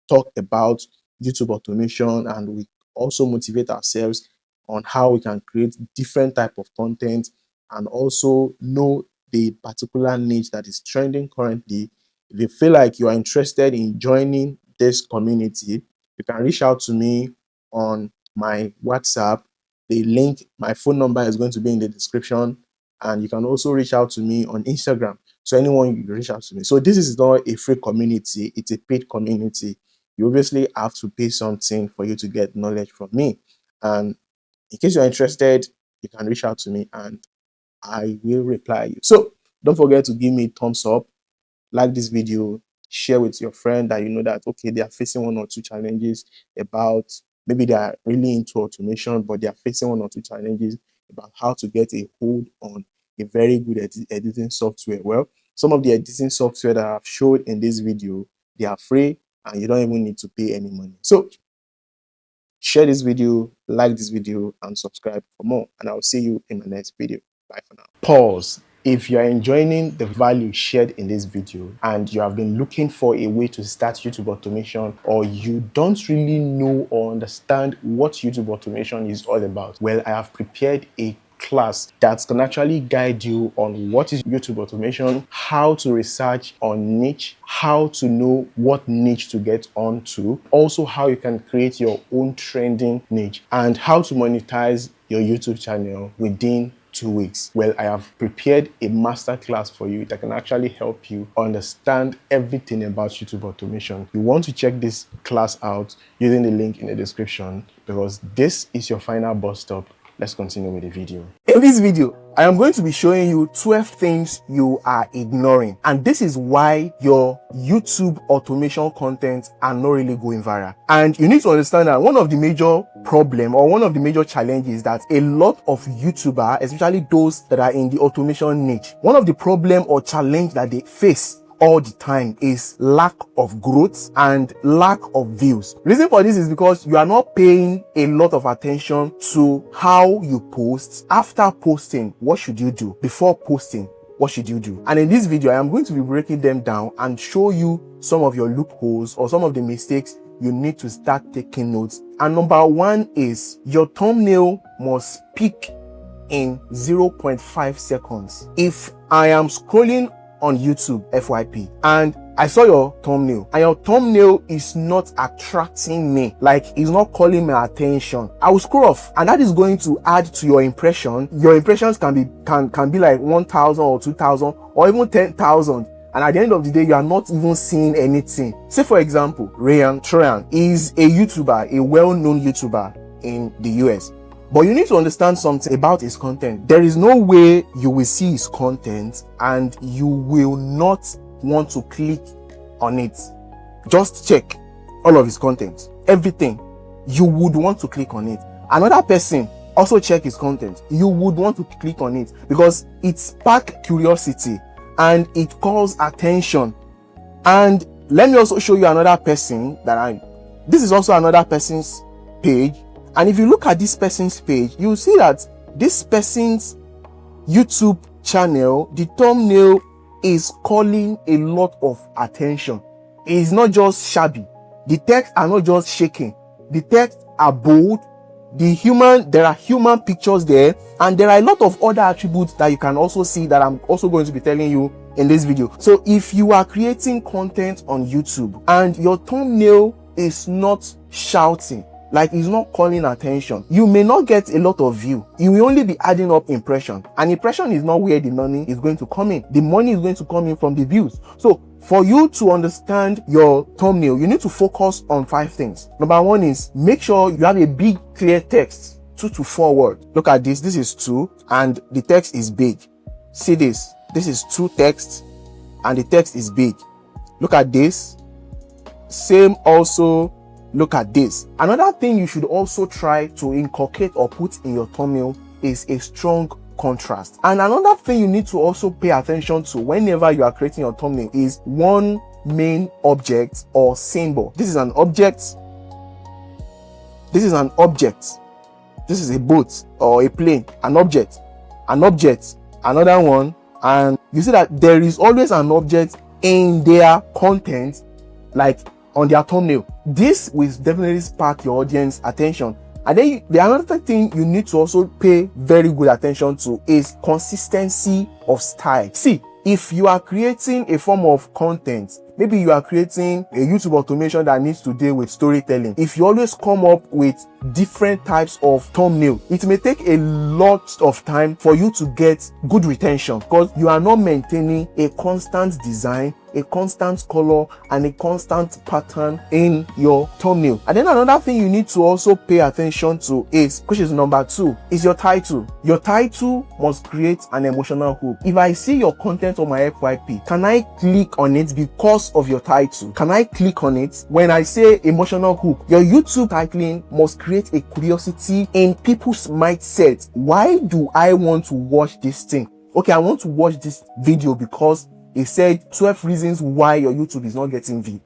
talk about YouTube automation, and we also motivate ourselves on how we can create different type of content and also know the particular niche that is trending currently. If you feel like you are interested in joining this community, you can reach out to me on my WhatsApp. The link, my phone number is going to be in the description, and you can also reach out to me on Instagram. So anyone, you reach out to me. So this is not a free community, it's a paid community. You obviously have to pay something for you to get knowledge from me. And in case you're interested, you can reach out to me and I will reply you. So don't forget to give me a thumbs up, like this video, share with your friend that you know that, okay, they are facing one or two challenges about, maybe they are really into automation, but they are facing one or two challenges about how to get a hold on a very good editing software. Well, some of the editing software that I've showed in this video, they are free and you don't even need to pay any money. So share this video, like this video, and subscribe for more. And I'll see you in my next video. Bye for now. Pause. If you are enjoying the value shared in this video and you have been looking for a way to start YouTube automation, or you don't really know or understand what YouTube automation is all about, well, I have prepared a class that can actually guide you on what is YouTube automation, how to research on niche, how to know what niche to get onto, also how you can create your own trending niche, and how to monetize your YouTube channel within 2 weeks. Well, I have prepared a masterclass for you that can actually help you understand everything about YouTube automation. You want to check this class out using the link in the description, because this is your final bus stop. Let's continue with the video. In this video, I am going to be showing you 12 things you are ignoring. And this is why your YouTube automation content are not really going viral. And you need to understand that one of the major problem or one of the major challenges that a lot of YouTubers, especially those that are in the automation niche, one of the problem or challenge that they face all the time is lack of growth and lack of views. Reason for this is because you are not paying a lot of attention to how you post. After posting, what should you do? Before posting, what should you do? And in this video, I am going to be breaking them down and show you some of your loopholes or some of the mistakes you need to start taking notes. And number one is your thumbnail must speak in 0.5 seconds. If I am scrolling on YouTube FYP and I saw your thumbnail and your thumbnail is not attracting me, like it's not calling my attention, I will scroll off, and that is going to add to your impression. Your impressions can be like 1,000 or 2,000 or even 10,000. And at the end of the day, you are not even seeing anything. Say for example, Ryan Troyan is a YouTuber, a well-known YouTuber in the US. But you need to understand something about his content. There is no way you will see his content and you will not want to click on it. Just check all of his content, everything. You would want to click on it. Another person also check his content. You would want to click on it because it sparks curiosity and it calls attention. And let me also show you another person this is also another person's page. And if you look at this person's page, you will see that this person's YouTube channel, the thumbnail is calling a lot of attention. It is not just shabby. The text are not just shaking. The text are bold. There are human pictures there, and there are a lot of other attributes that you can also see that I'm also going to be telling you in this video. So if you are creating content on YouTube and your thumbnail is not shouting, like it's not calling attention, you may not get a lot of view. You will only be adding up impression, and impression is not where the money is going to come in. The money is going to come in from the views. So for you to understand your thumbnail, you need to focus on 5 things. Number 1 is make sure you have a big clear text, 2 to 4 words. Look at this. This is 2 and the text is big. See this. This is 2 texts and the text is big. Look at this. Same also. Look at this. Another thing you should also try to inculcate or put in your thumbnail is a strong contrast. And another thing you need to also pay attention to whenever you are creating your thumbnail is one main object or symbol. This is an object. This is an object. This is a boat or a plane. An object. Another one. And you see that there is always an object in their content, like on their thumbnail. This will definitely spark your audience attention. And then the another thing you need to also pay very good attention to is consistency of style. See, if you are creating a form of content, maybe you are creating a YouTube automation that needs to deal with storytelling. If you always come up with different types of thumbnail, it may take a lot of time for you to get good retention because you are not maintaining a constant design, a constant color, and a constant pattern in your thumbnail. And then another thing you need to also pay attention to is, which is number 2, is your title. Your title must create an emotional hook. If I see your content on my FYP, can I click on it because of your title? Can I click on it? When I say emotional hook, your YouTube titling must create a curiosity in people's mindset. Why do I want to watch this thing? Okay, I want to watch this video because it said 12 reasons why your YouTube is not getting view.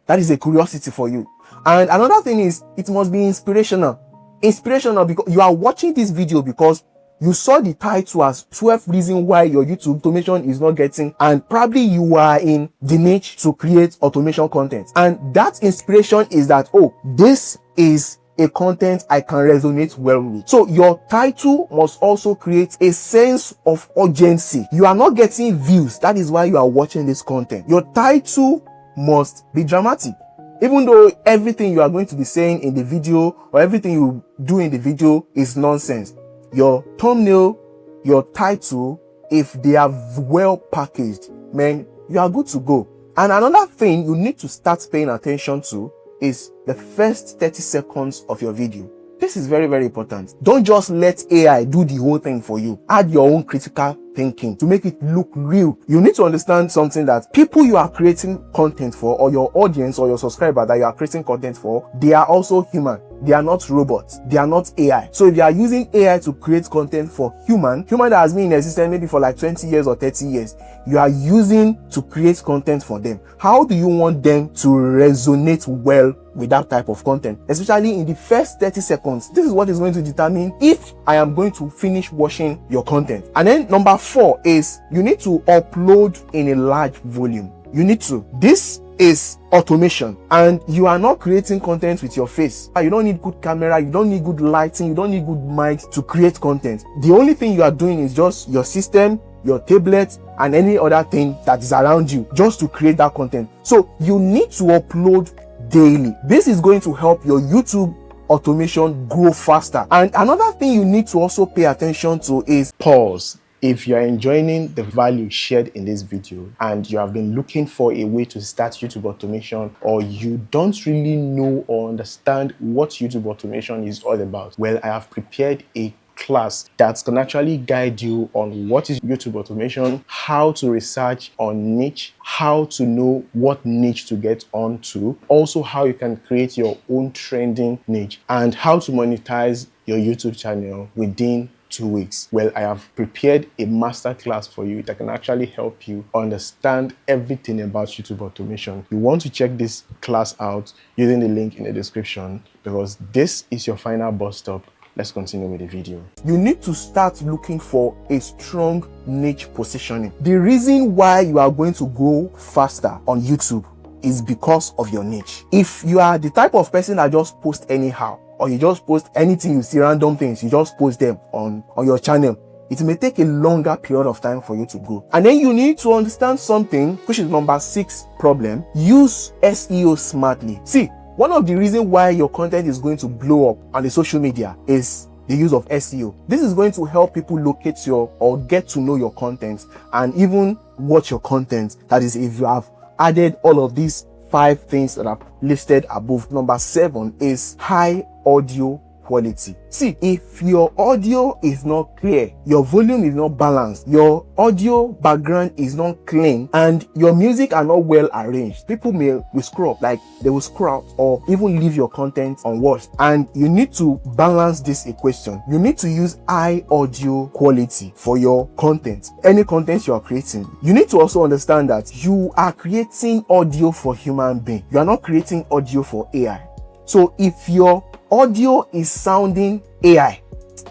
That is a curiosity for you. And another thing is, it must be inspirational. Inspirational because you are watching this video because you saw the title as 12 reasons why your YouTube automation is not getting, and probably you are in the niche to create automation content. And that inspiration is that, oh, this is a content I can resonate well with. So your title must also create a sense of urgency. You are not getting views. That is why you are watching this content. Your title must be dramatic. Even though everything you are going to be saying in the video or everything you do in the video is nonsense, your thumbnail, your title, if they are well packaged, man, you are good to go. And another thing you need to start paying attention to is the first 30 seconds of your video. This is very, very important. Don't just let AI do the whole thing for you. Add your own critical thinking to make it look real. You need to understand something, that people you are creating content for, or your audience or your subscriber that you are creating content for, they are also human. They are not robots. They are not AI. So if you are using AI to create content for human that has been in existence maybe for like 20 years or 30 years, you are using to create content for them. How do you want them to resonate well with that type of content? Especially in the first 30 seconds. This is what is going to determine if I am going to finish watching your content. And then number 4 is you need to upload in a large volume. You need to. This is automation, and you are not creating content with your face. You don't need good camera, you don't need good lighting, you don't need good mics to create content. The only thing you are doing is just your system, your tablet, and any other thing that is around you just to create that content. So you need to upload daily. This is going to help your YouTube automation grow faster. And another thing you need to also pay attention to is pause. If you are enjoying the value shared in this video and you have been looking for a way to start YouTube automation, or you don't really know or understand what YouTube automation is all about, well, I have prepared a class that can actually guide you on what is YouTube automation, how to research on niche, how to know what niche to get onto, also how you can create your own trending niche, and how to monetize your YouTube channel within 2 weeks. Well, I have prepared a masterclass for you that can actually help you understand everything about YouTube automation. You want to check this class out using the link in the description, because this is your final bus stop. Let's continue with the video. You need to start looking for a strong niche positioning. The reason why you are going to grow faster on YouTube is because of your niche. If you are the type of person that just post anyhow, or you just post anything you see, random things, you just post them on your channel, it may take a longer period of time for you to grow. And then you need to understand something, which is number 6 problem. Use SEO smartly. See, one of the reasons why your content is going to blow up on the social media is the use of SEO. This is going to help people locate or get to know your content and even watch your content. That is, if you have added all of these 5 things that I've listed above. Number 7 is high audio quality. See, if your audio is not clear, your volume is not balanced, your audio background is not clean, and your music are not well arranged, people will scroll up, like they will scroll out or even leave your content unwatched. And you need to balance this equation. You need to use high audio quality for your content. Any content you are creating, you need to also understand that you are creating audio for human being. You are not creating audio for AI. So if your audio is sounding AI,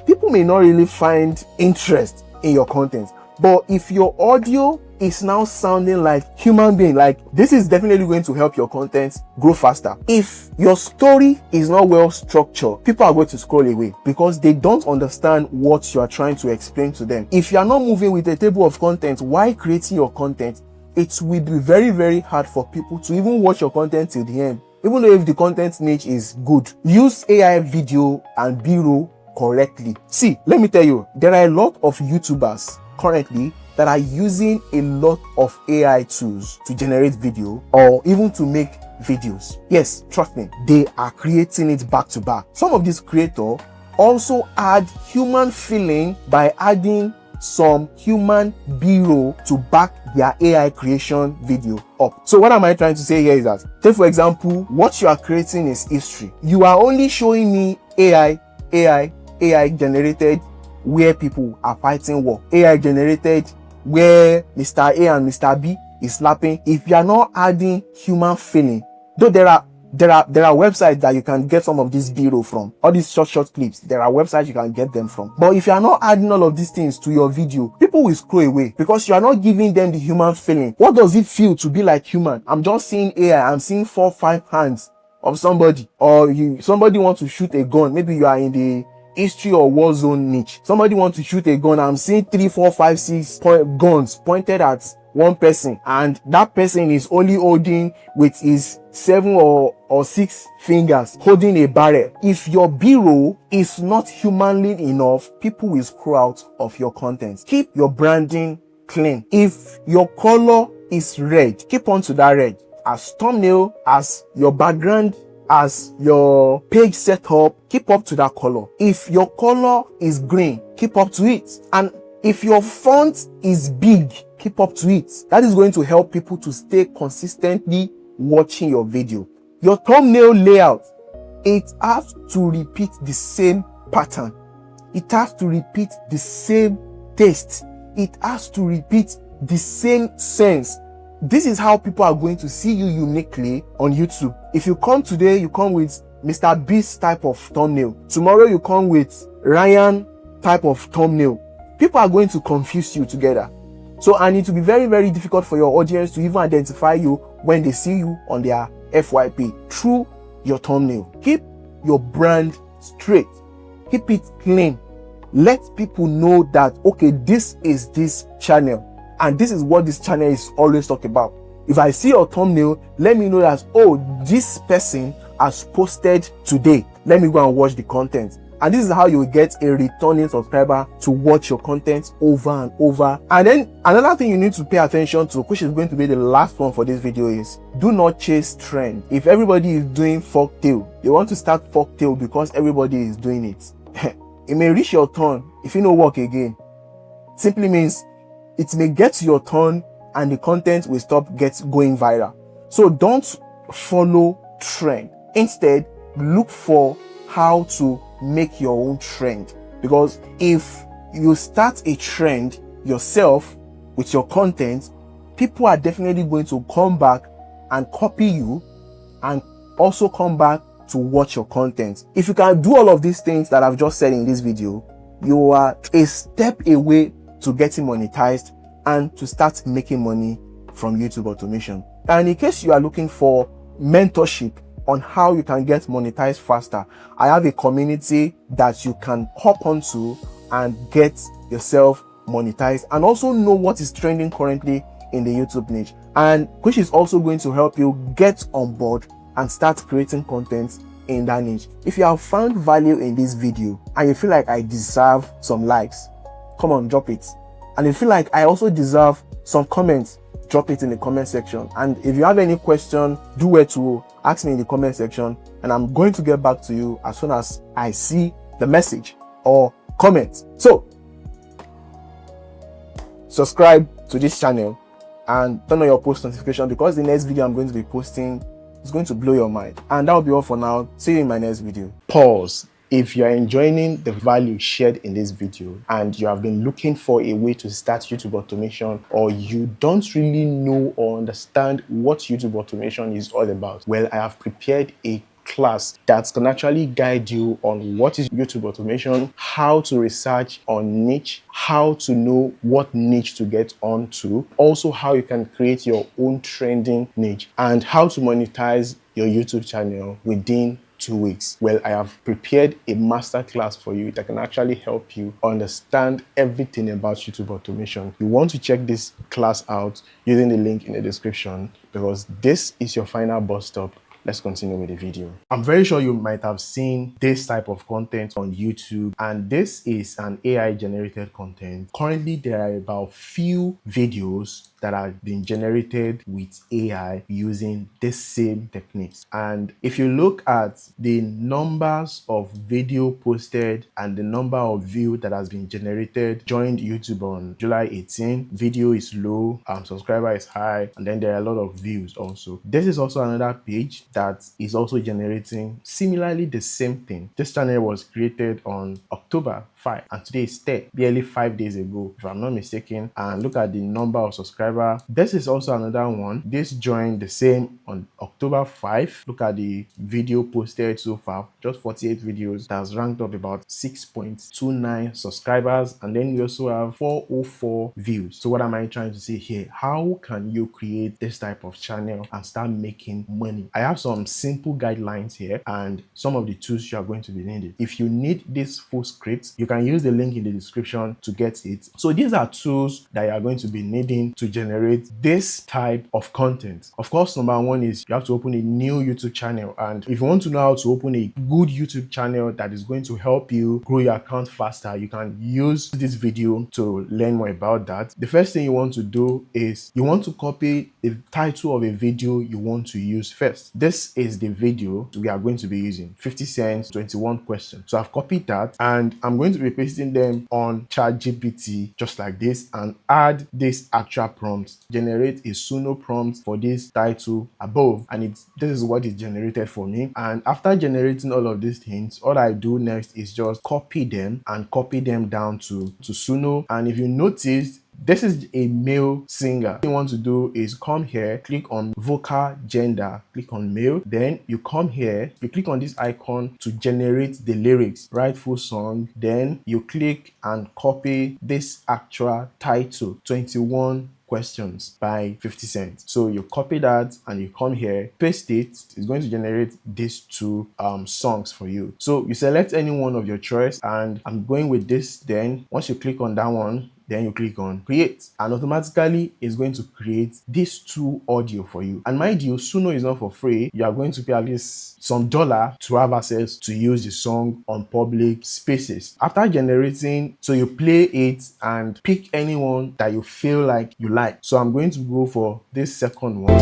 people may not really find interest in your content. But if your audio is now sounding like human being, like, this is definitely going to help your content grow faster. If your story is not well structured, people are going to scroll away because they don't understand what you are trying to explain to them. If you are not moving with a table of content while creating your content, it will be very, very hard for people to even watch your content till the end. Even though if the content niche is good, use AI video and B-roll correctly. See, let me tell you, there are a lot of YouTubers currently that are using a lot of AI tools to generate video or even to make videos. Yes, trust me, they are creating it back to back. Some of these creators also add human feeling by adding some human B-roll to back their AI creation video up. So what am I trying to say here is that, take for example, what you are creating is history. You are only showing me AI generated where people are fighting war, AI generated where Mr. A and Mr. B is slapping. If you are not adding human feeling, though there are websites that you can get some of this B-roll from, all these short clips, there are websites you can get them from. But if you are not adding all of these things to your video, people will scroll away because you are not giving them the human feeling. What does it feel to be like human? I'm just seeing AI, I'm seeing 4-5 hands of somebody, or somebody wants to shoot a gun. Maybe you are in the history or war zone niche. Somebody wants to shoot a gun. I'm seeing 3, 4, 5, 6 guns pointed at one person, and that person is only holding with his 7 or 6 fingers holding a barrel. If your B-roll is not humanly enough, people will scroll out of your content. Keep your branding clean. If your color is red, keep on to that red. As thumbnail, as your background, as your page setup, keep up to that color. If your color is green, keep up to it. And if your font is big, keep up to it. That is going to help people to stay consistently watching your video. Your thumbnail layout, it has to repeat the same pattern. It has to repeat the same taste. It has to repeat the same sense. This is how people are going to see you uniquely on YouTube. If you come today, you come with Mr. Beast type of thumbnail. Tomorrow you come with Ryan type of thumbnail. People are going to confuse you together. So, and it will be very, very difficult for your audience to even identify you when they see you on their FYP through your thumbnail. Keep your brand straight. Keep it clean. Let people know that, okay, this is this channel and this is what this channel is always talking about. If I see your thumbnail, let me know that, oh, this person has posted today. Let me go and watch the content. And this is how you will get a returning subscriber to watch your content over and over. And then another thing you need to pay attention to, which is going to be the last one for this video, is do not chase trend. If everybody is doing folktale, you want to start folktale because everybody is doing it. It may reach your turn if you no work again. Simply means it may get to your turn and the content will stop going viral. So don't follow trend. Instead, look for how to make your own trend. Because if you start a trend yourself with your content, people are definitely going to come back and copy you and also come back to watch your content. If you can do all of these things that I've just said in this video, you are a step away to getting monetized and to start making money from YouTube automation. And in case you are looking for mentorship on how you can get monetized faster, I have a community that you can hop onto and get yourself monetized and also know what is trending currently in the YouTube niche, and which is also going to help you get on board and start creating content in that niche. If you have found value in this video and you feel like I deserve some likes, come on, drop it. And if you feel like I also deserve some comments, drop it in the comment section. And if you have any question, do where to ask me in the comment section, and I'm going to get back to you as soon as I see the message or comment. So subscribe to this channel and turn on your post notification, because the next video I'm going to be posting is going to blow your mind. And that will be all for now. See you in my next video. Pause. If you are enjoying the value shared in this video and you have been looking for a way to start YouTube automation, or you don't really know or understand what YouTube automation is all about, well, I have prepared a class that can actually guide you on what is YouTube automation, how to research on niche, how to know what niche to get onto, also how you can create your own trending niche, and how to monetize your YouTube channel within 2 weeks. Well, I have prepared a masterclass for you that can actually help you understand everything about YouTube automation. You want to check this class out using the link in the description, because this is your final bus stop. Let's continue with the video. I'm very sure you might have seen this type of content on YouTube, and this is an AI generated content. Currently, there are about few videos that have been generated with AI using this same techniques. And if you look at the numbers of video posted and the number of views that has been generated, joined YouTube on July 18, video is low, subscriber is high, and then there are a lot of views also. This is also another page that is also generating similarly the same thing. This channel was created on October 5 and today is 10, barely 5 days ago if I'm not mistaken. And look at the number of subscribers. This is also another one. This joined the same on October 5. Look at the video posted so far, just 48 videos. That's ranked up about 6.29 subscribers, and then we also have 404 views. So what am I trying to say here? How can you create this type of channel and start making money? I have some simple guidelines here and some of the tools you are going to be needing. If you need this full script, you can use the link in the description to get it. So these are tools that you are going to be needing to generate this type of content. Of course, number one is you have to open a new YouTube channel, and if you want to know how to open a good YouTube channel that is going to help you grow your account faster, you can use this video to learn more about that. The first thing you want to do is you want to copy the title of a video you want to use first. This is the video we are going to be using, 50 cents 21 questions. So I've copied that and I'm going to be pasting them on ChatGPT just like this, and add this actual prompt, generate a Suno prompt for this title above, and this is what is generated for me. And after generating all of these things, all I do next is just copy them and copy them down to Suno. And if you notice, this is a male singer. What you want to do is come here, click on vocal gender, click on male, then you come here, you click on this icon to generate the lyrics, write full song, then you click and copy this actual title, 21 questions by 50 cents. So you copy that and you come here, paste it. It's going to generate these two songs for you. So you select any one of your choice, and I'm going with this. Then once you click on that one, then you click on create, and automatically it's going to create these two audio for you. And mind you, Suno is not for free. You are going to pay at least some dollar to have access to use the song on public spaces. After generating, so you play it and pick anyone that you feel like you like. So I'm going to go for this second one.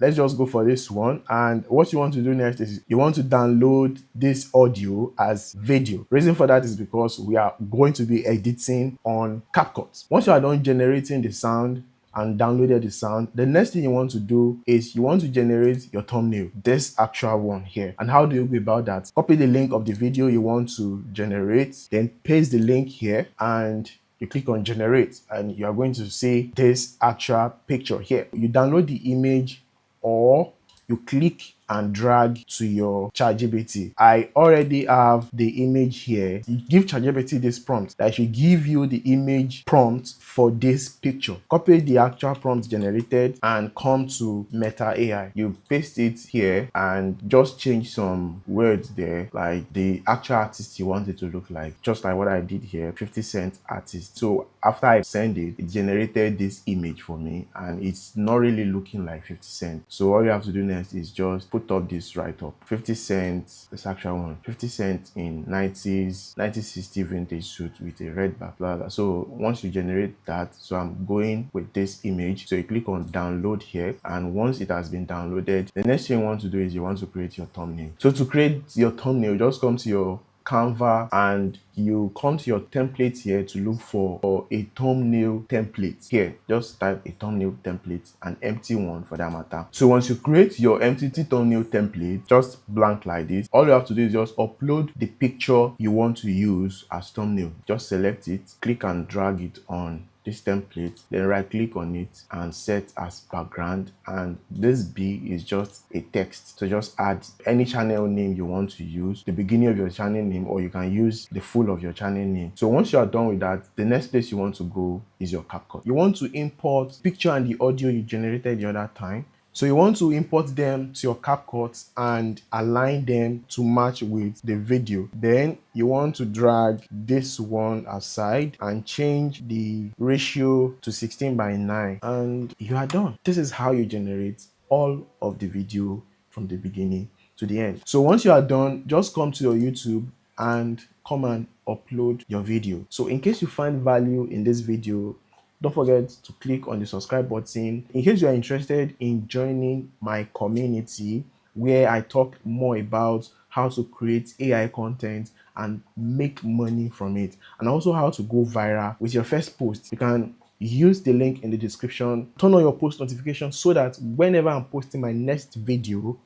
Let's just go for this one. And what you want to do next is you want to download this audio as video. Reason for that is because we are going to be editing on CapCut. Once you are done generating the sound and downloaded the sound, the next thing you want to do is you want to generate your thumbnail, this actual one here. And how do you go about that? Copy the link of the video you want to generate, then paste the link here, and you click on generate, and you are going to see this actual picture here. You download the image, or you click and drag to your ChatGPT. I already have the image here. You give ChatGPT this prompt that should give you the image prompt for this picture. Copy the actual prompt generated and come to Meta AI. You paste it here and just change some words there, like the actual artist you want it to look like, just like what I did here, 50 Cent artist. So after I send it, it generated this image for me, and it's not really looking like 50 Cent. So all you have to do next is just put up this right up. 50 Cent, this actual one, 50 Cent in 1960 vintage suit with a red back, blah, blah. So once you generate that, so I'm going with this image. So you click on download here, and once it has been downloaded, the next thing you want to do is you want to create your thumbnail. So to create your thumbnail, just come to your Canva and you come to your template here to look for a thumbnail template. Here, just type a thumbnail template, an empty one for that matter. So once you create your empty thumbnail template, just blank like this, all you have to do is just upload the picture you want to use as thumbnail. Just select it, click and drag it on this template, then right click on it and set as background, and this B is just a text. So just add any channel name you want to use, the beginning of your channel name, or you can use the full of your channel name. So once you are done with that, the next place you want to go is your CapCut. You want to import picture and the audio you generated the other time. So you want to import them to your CapCut and align them to match with the video. Then you want to drag this one aside and change the ratio to 16:9, and you are done. This is how you generate all of the video from the beginning to the end. So once you are done, just come to your YouTube and come and upload your video. So in case you find value in this video, don't forget to click on the subscribe button. In case you are interested in joining my community, where I talk more about how to create AI content and make money from it, and also how to go viral with your first post, you can use the link in the description. Turn on your post notifications so that whenever I'm posting my next video,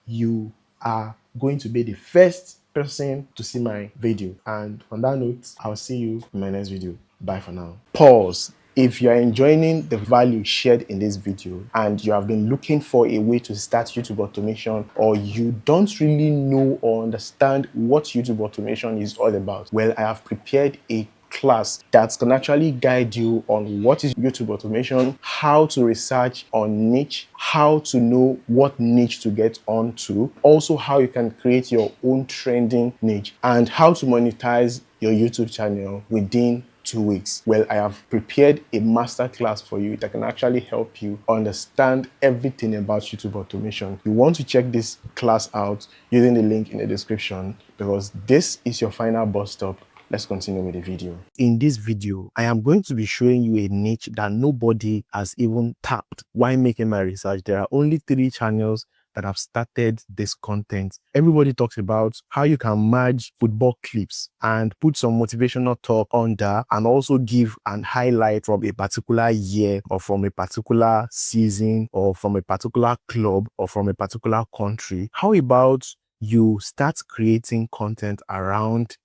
you are going to be the first person to see my video. And on that note, I'll see you in my next video. Bye for now. Pause. If you are enjoying the value shared in this video and you have been looking for a way to start YouTube automation, or you don't really know or understand what YouTube automation is all about, well, I have prepared a class that can actually guide you on what is YouTube automation, how to research on niche, how to know what niche to get onto, also how you can create your own trending niche, and how to monetize your YouTube channel within 2 weeks. Well, I have prepared a masterclass for you that can actually help you understand everything about YouTube automation. You want to check this class out using the link in the description, because this is your final bus stop. Let's continue with the video. In this video, I am going to be showing you a niche that nobody has even tapped. While making my research, there are only 3 channels that have started this content. Everybody talks about how you can merge football clips and put some motivational talk under, and also give an highlight from a particular year, or from a particular season, or from a particular club, or from a particular country. How about you start creating content around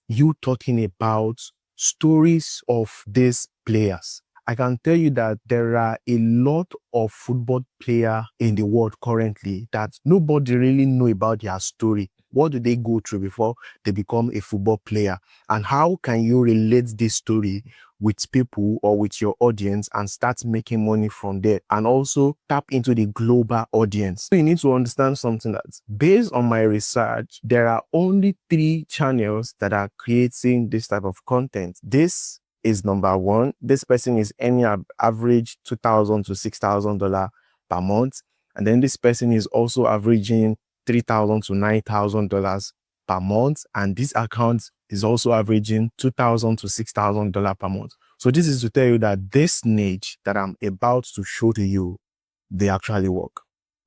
you talking about stories of these players? I can tell you that there are a lot of football players in the world currently that nobody really know about their story. What do they go through before they become a football player? And how can you relate this story with people or with your audience and start making money from there, and also tap into the global audience. So you need to understand something that based on my research, there are only 3 channels that are creating this type of content. This is number 1. This person is earning average $2,000 to $6,000 per month. And then this person is also averaging $3,000 to $9,000 per month. And this account is also averaging $2,000 to $6,000 per month. So this is to tell you that this niche that I'm about to show to you, they actually work.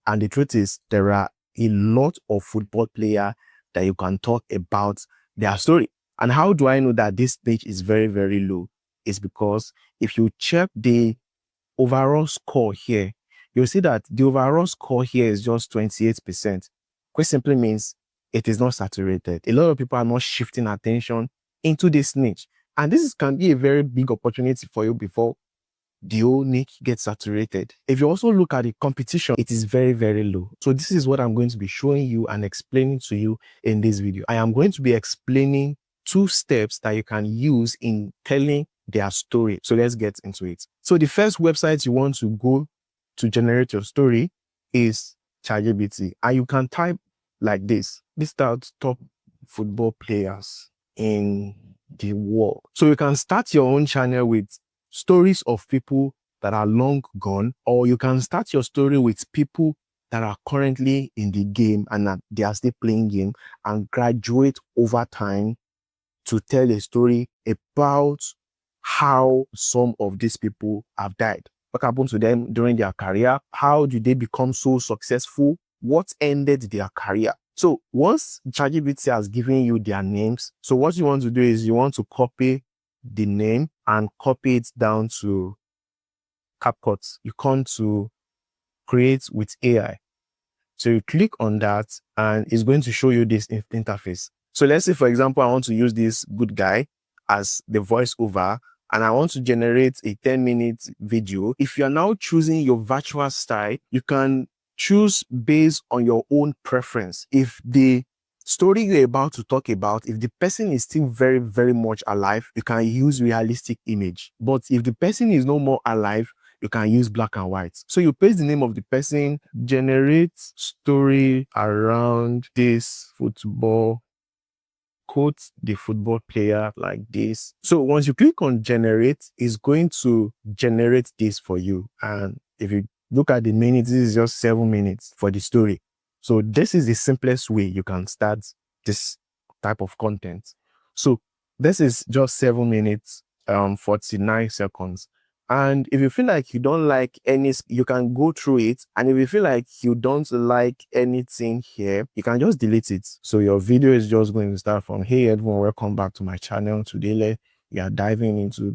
And the truth is, there are a lot of football players that you can talk about their story. And how do I know that this niche is very, very low? It's because if you check the overall score here, you'll see that the overall score here is just 28%, which simply means it is not saturated. A lot of people are not shifting attention into this niche. And this can be a very big opportunity for you before the whole niche gets saturated. If you also look at the competition, it is very, very low. So this is what I'm going to be showing you and explaining to you in this video. I am going to be explaining 2 steps that you can use in telling their story. So let's get into it. So the first website you want to go to generate your story is ChatGPT. And you can type like this. This starts top football players in the world. So you can start your own channel with stories of people that are long gone, or you can start your story with people that are currently in the game and that they are still playing game, and graduate over time to tell a story about how some of these people have died. What happened to them during their career? How did they become so successful? What ended their career? So once ChatGPT has given you their names, so what you want to do is you want to copy the name and copy it down to CapCut. You come to create with AI. So you click on that and it's going to show you this interface. So let's say, for example, I want to use this good guy as the voiceover and I want to generate a 10-minute video. If you're now choosing your virtual style, you can choose based on your own preference. If the story you're about to talk about, if the person is still very, very much alive, you can use realistic image. But if the person is no more alive, you can use black and white. So you paste the name of the person, generate story around this football, quote the football player like this. So once you click on generate, it's going to generate this for you. And if you look at the minutes, this is just 7 minutes for the story. So this is the simplest way you can start this type of content. So this is just 7 minutes, 49 seconds. And if you feel like you don't like any, you can go through it. And if you feel like you don't like anything here, you can just delete it. So your video is just going to start from, hey everyone, welcome back to my channel. Today we are diving into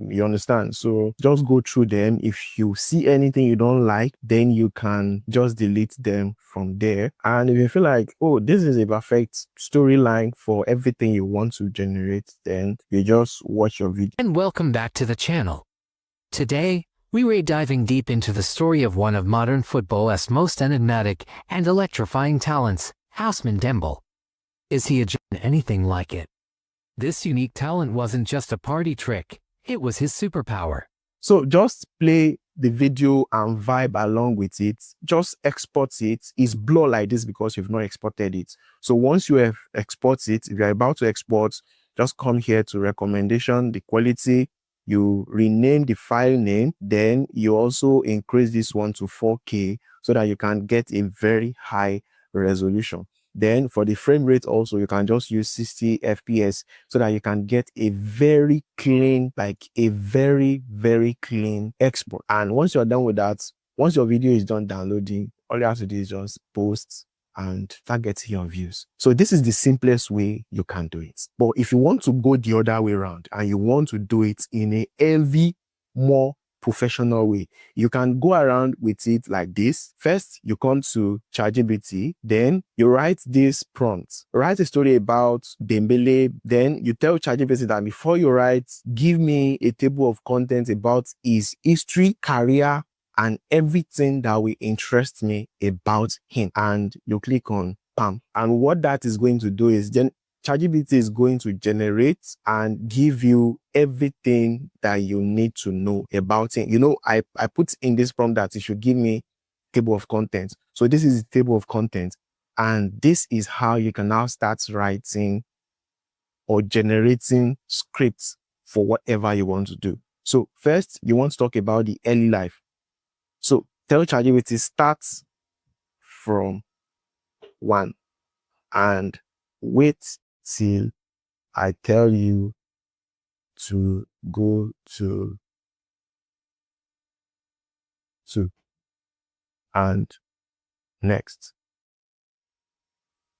you understand? So just go through them. If you see anything you don't like, then you can just delete them from there. And if you feel like, oh, this is a perfect storyline for everything you want to generate, then you just watch your video. And welcome back to the channel. Today, we were diving deep into the story of one of modern football's most enigmatic and electrifying talents, Ousmane Dembele. Is he anything like it? This unique talent wasn't just a party trick, it was his superpower. So just play the video and vibe along with it. Just export it. It's blur like this because you've not exported it. So once you have exported it, if you're about to export, just come here to recommendation, the quality. You rename the file name, then you also increase this one to 4K so that you can get a very high resolution. Then for the frame rate also, you can just use 60 FPS so that you can get a very clean, like a very, very clean export. And once you're done with that, once your video is done downloading, all you have to do is just post and start getting your views. So this is the simplest way you can do it. But if you want to go the other way around and you want to do it in a heavy, more professional way, you can go around with it like this. First, you come to ChatGPT, then you write this prompt. Write a story about Dembele, then you tell ChatGPT that before you write, give me a table of contents about his history, career, and everything that will interest me about him. And you click on PAM. And what that is going to do is then ChatGPT is going to generate and give you everything that you need to know about it. You know, I put in this prompt that it should give me table of contents. So this is the table of contents, and this is how you can now start writing or generating scripts for whatever you want to do. So first, you want to talk about the early life. So tell ChatGPT starts from 1 and wait till I tell you to go to 2 and next.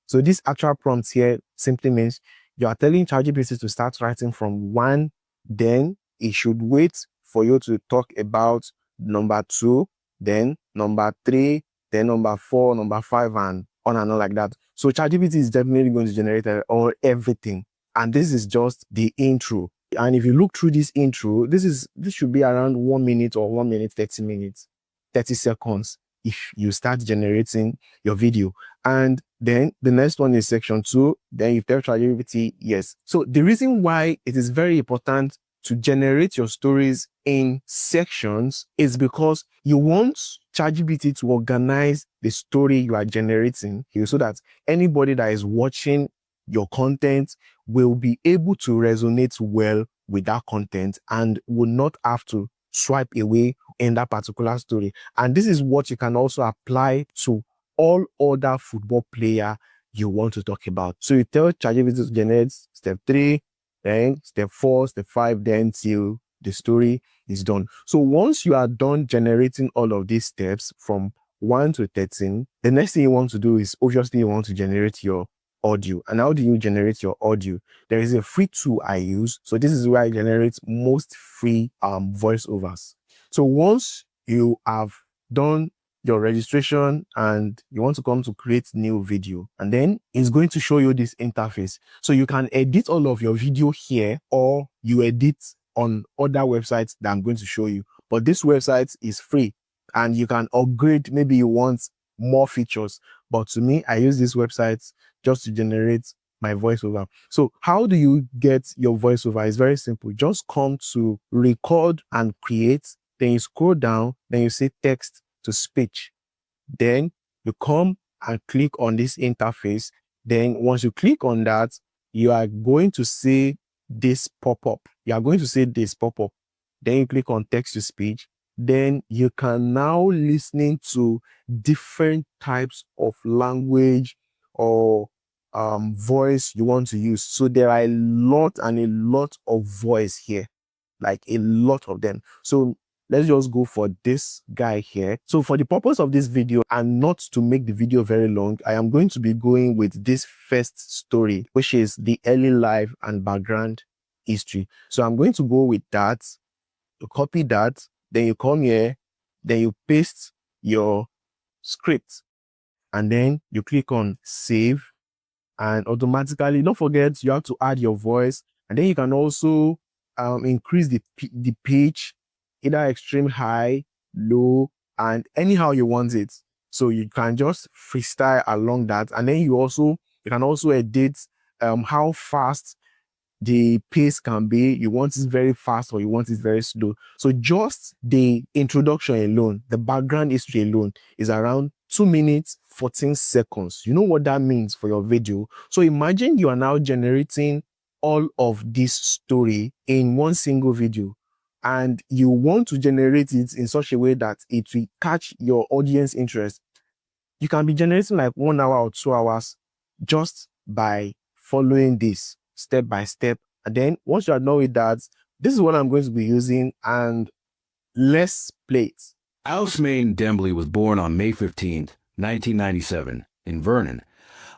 So this actual prompt here simply means you are telling ChatGPT to start writing from 1, then it should wait for you to talk about number 2, then number 3, then number 4, number 5, and on like that. So ChatGPT is definitely going to generate all everything. And this is just the intro. And if you look through this intro, this should be around 1 minute or 1 minute, 30 minutes, 30 seconds if you start generating your video. And then the next one is section 2. Then you tell ChatGPT yes. So the reason why it is very important to generate your stories in sections is because you want ChatGPT to organize the story you are generating here so that anybody that is watching your content will be able to resonate well with that content and will not have to swipe away in that particular story. And this is what you can also apply to all other football player you want to talk about. So you tell ChatGPT to generate step 3, then step 4, step 5, then till the story is done. So once you are done generating all of these steps from 1 to 13, the next thing you want to do is obviously you want to generate your audio. And how do you generate your audio? There is a free tool I use. So this is where I generate most free voiceovers. So once you have done your registration and you want to come to create new video, and then it's going to show you this interface. So you can edit all of your video here, or you edit on other websites that I'm going to show you. But this website is free and you can upgrade. Maybe you want more features, but to me, I use this website just to generate my voiceover. So how do you get your voiceover? It's very simple. Just come to record and create, then you scroll down, then you say text to speech. Then you come and click on this interface. Then once you click on that, you are going to see this pop-up. You are going to see this pop-up. Then you click on text to speech. Then you can now listening to different types of language or voice you want to use. So there are a lot and a lot of voice here, like a lot of them. So let's just go for this guy here. So for the purpose of this video and not to make the video very long, I am going to be going with this first story, which is the early life and background history. So I'm going to go with that. You copy that, then you come here, then you paste your script, and then you click on save, and automatically, don't forget, you have to add your voice, and then you can also increase the pitch, either extreme high, low, and anyhow you want it. So you can just freestyle along that, and then you can also edit how fast the pace can be. You want it very fast or you want it very slow. So just the introduction alone, the background history alone, is around 2 minutes 14 seconds. You know what that means for your video. So imagine you are now generating all of this story in one single video, and you want to generate it in such a way that it will catch your audience interest. You can be generating like 1 hour or 2 hours just by following this step by step. And then once you are done with that, this is what I'm going to be using, and let's play it. Ousmane Dembele was born on May 15th, 1997, in Vernon,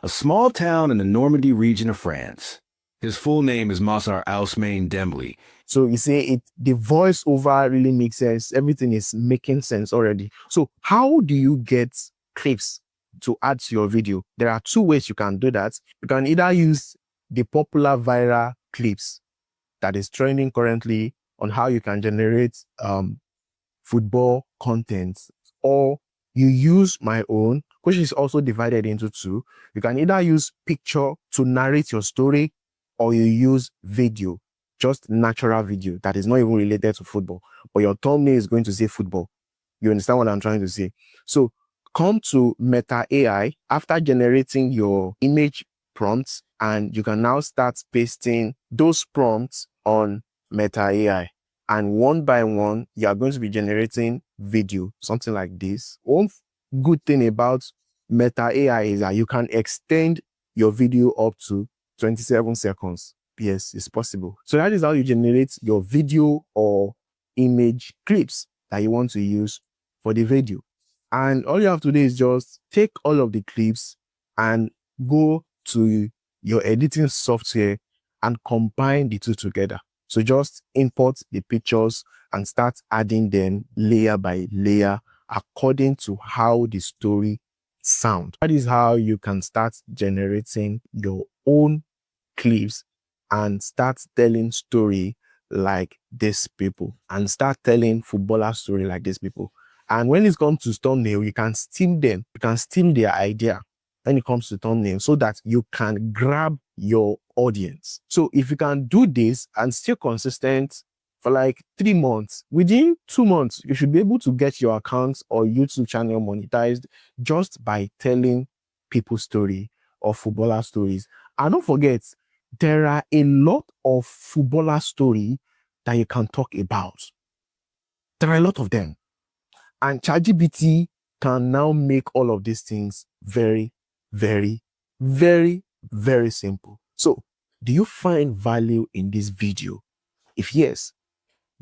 a small town in the Normandy region of France. His full name is Massar Ousmane Dembele. So you see, the voiceover really makes sense. Everything is making sense already. So how do you get clips to add to your video? There are 2 ways you can do that. You can either use the popular viral clips that is trending currently on how you can generate football content, or you use my own, which is also divided into two. You can either use picture to narrate your story, or you use video, just natural video that is not even related to football, but your thumbnail is going to say football. You understand what I'm trying to say? So come to Meta AI after generating your image prompts, and you can now start pasting those prompts on Meta AI. And one by one, you are going to be generating video, something like this. One good thing about Meta AI is that you can extend your video up to 27 seconds. Yes, it's possible. So that is how you generate your video or image clips that you want to use for the video. And all you have to do is just take all of the clips and go to your editing software and combine the two together. So just import the pictures and start adding them layer by layer according to how the story sounds. That is how you can start generating your own clips and start telling story like these people, and start telling footballer story like these people. And when it comes to thumbnail, you can steal them. You can steal their idea when it comes to thumbnail so that you can grab your audience. So if you can do this and stay consistent for like 3 months, within 2 months, you should be able to get your accounts or YouTube channel monetized just by telling people's story or footballer stories. And don't forget, there are a lot of footballer story that you can talk about. There are a lot of them. And ChatGPT can now make all of these things very, very, very, very simple. So, do you find value in this video? If yes,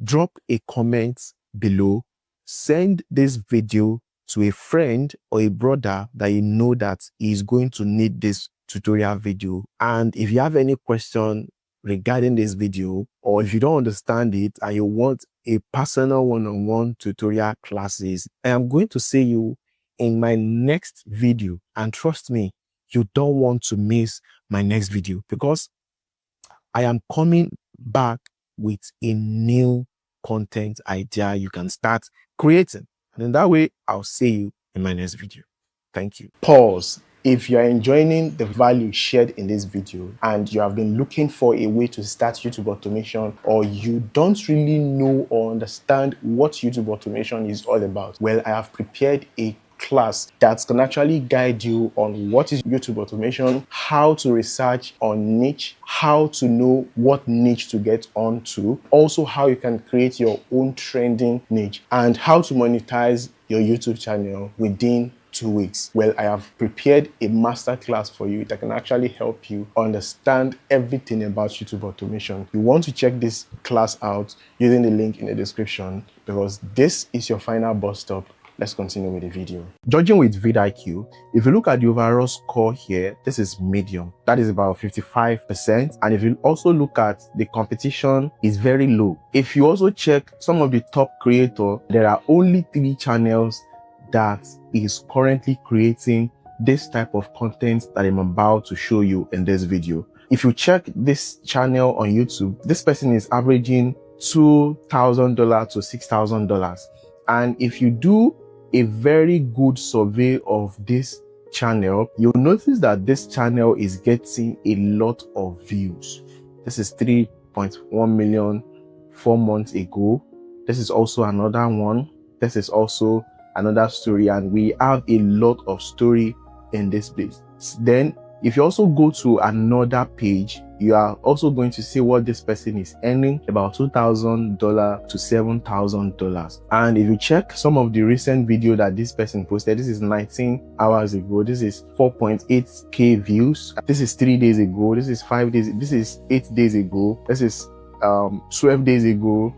drop a comment below. Send this video to a friend or a brother that you know that is going to need this tutorial video. And if you have any question regarding this video, or if you don't understand it and you want a personal one-on-one tutorial classes, I am going to see you in my next video. And trust me, you don't want to miss my next video, because I am coming back with a new content idea you can start creating. And in that way, I'll see you in my next video. Thank you. Pause. If you are enjoying the value shared in this video and you have been looking for a way to start YouTube automation, or you don't really know or understand what YouTube automation is all about, well, I have prepared a class that can actually guide you on what is YouTube automation, how to research on niche, how to know what niche to get onto, also how you can create your own trending niche, and how to monetize your YouTube channel within 2 weeks. Well, I have prepared a masterclass for you that can actually help you understand everything about YouTube automation. You want to check this class out using the link in the description, because this is your final bus stop. Let's continue with the video. Judging with vidIQ, if you look at the overall score here, this is medium. That is about 55%. And if you also look at the competition, is very low. If you also check some of the top creators, there are only 3 channels that is currently creating this type of content that I'm about to show you in this video. If you check this channel on YouTube, this person is averaging $2,000 to $6,000. And if you do a very good survey of this channel, you'll notice that this channel is getting a lot of views. This is 3.1 million 4 months ago. This is also another one. This is also another story, and we have a lot of story in this place. Then if you also go to another page, you are also going to see what this person is earning, about $2,000 to $7,000. And if you check some of the recent video that this person posted, this is 19 hours ago, this is 4.8k views, this is 3 days ago, this is 5 days, this is 8 days ago, this is 12 days ago,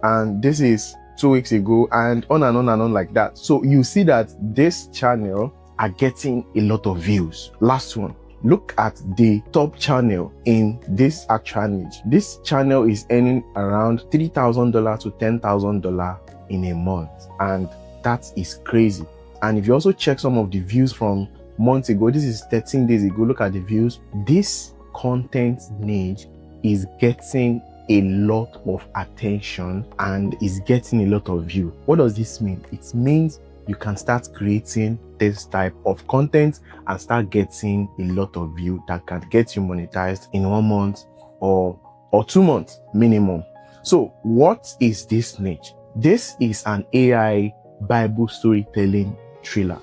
and this is 2 weeks ago, and on and on and on like that. So you see that this channel are getting a lot of views. Last one, look at the top channel in this actual niche. This channel is earning around $3,000 to $10,000 in a month, and that is crazy. And if you also check some of the views from months ago, this is 13 days ago, look at the views. This content niche is getting a lot of attention and is getting a lot of view. What does this mean? It means you can start creating this type of content and start getting a lot of view that can get you monetized in 1 month or 2 months minimum. So what is this niche? This is an AI Bible storytelling thriller.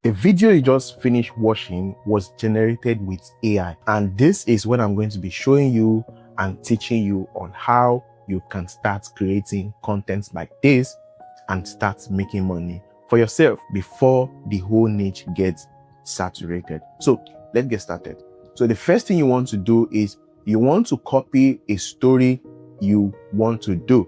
The video you just finished watching was generated with AI, and this is what I'm going to be showing you and teaching you on how you can start creating content like this and start making money for yourself before the whole niche gets saturated. So let's get started. So the first thing you want to do is you want to copy a story you want to do.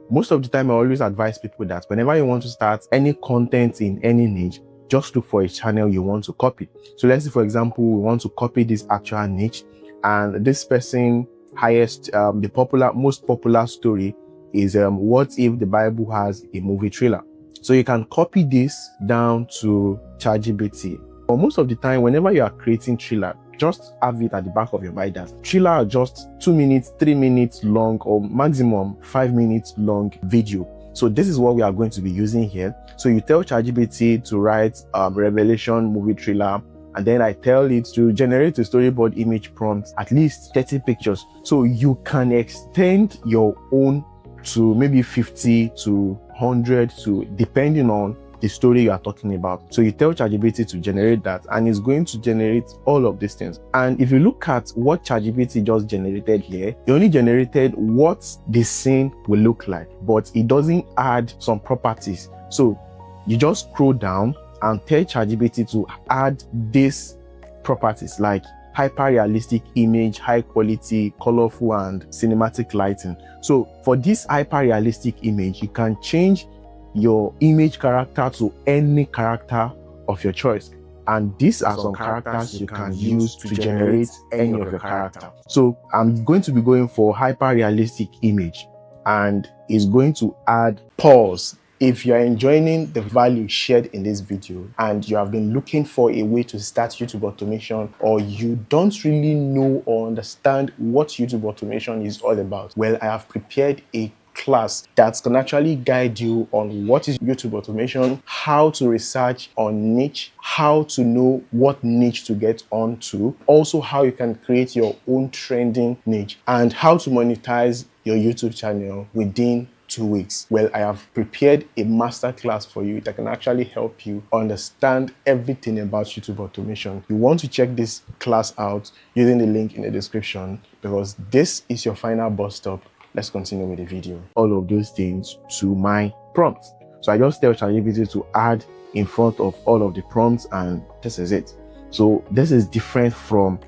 Most of the time, I always advise people that whenever you want to start any content in any niche, just look for a channel you want to copy. So let's say, for example, we want to copy this actual niche, and this person the most popular story is what if the Bible has a movie trailer. So you can copy this down to ChatGPT. But most of the time, whenever you are creating trailer, just have it at the back of your mind that trailer are just 2 minutes, 3 minutes long, or maximum 5 minutes long video. So this is what we are going to be using here. So you tell ChatGPT to write Revelation movie trailer, and then I tell it to generate a storyboard image prompt, at least 30 pictures. So you can extend your own to maybe 50 to 100 to depending on the story you are talking about. So you tell ChatGPT to generate that, and it's going to generate all of these things. And if you look at what ChatGPT just generated here, it only generated what the scene will look like, but it doesn't add some properties. So you just scroll down and tell ChatGPT to add these properties like hyper-realistic image, high quality, colorful, and cinematic lighting. So for this hyper-realistic image, you can change your image character to any character of your choice, and these are some characters you can use to generate any of your character. So I'm going to be going for hyper realistic image, and it's going to add pause. If you are enjoying the value shared in this video and you have been looking for a way to start YouTube automation, or you don't really know or understand what YouTube automation is all about, well, I have prepared a class that can actually guide you on what is YouTube automation, how to research on niche, how to know what niche to get onto, also how you can create your own trending niche, and how to monetize your YouTube channel within 2 weeks? Well, I have prepared a masterclass for you that can actually help you understand everything about YouTube automation. You want to check this class out using the link in the description, because this is your final bus stop. Let's continue with the video. All of those things to my prompts. So I just tell ChatGPT to add in front of all of the prompts, and this is it. So this is different from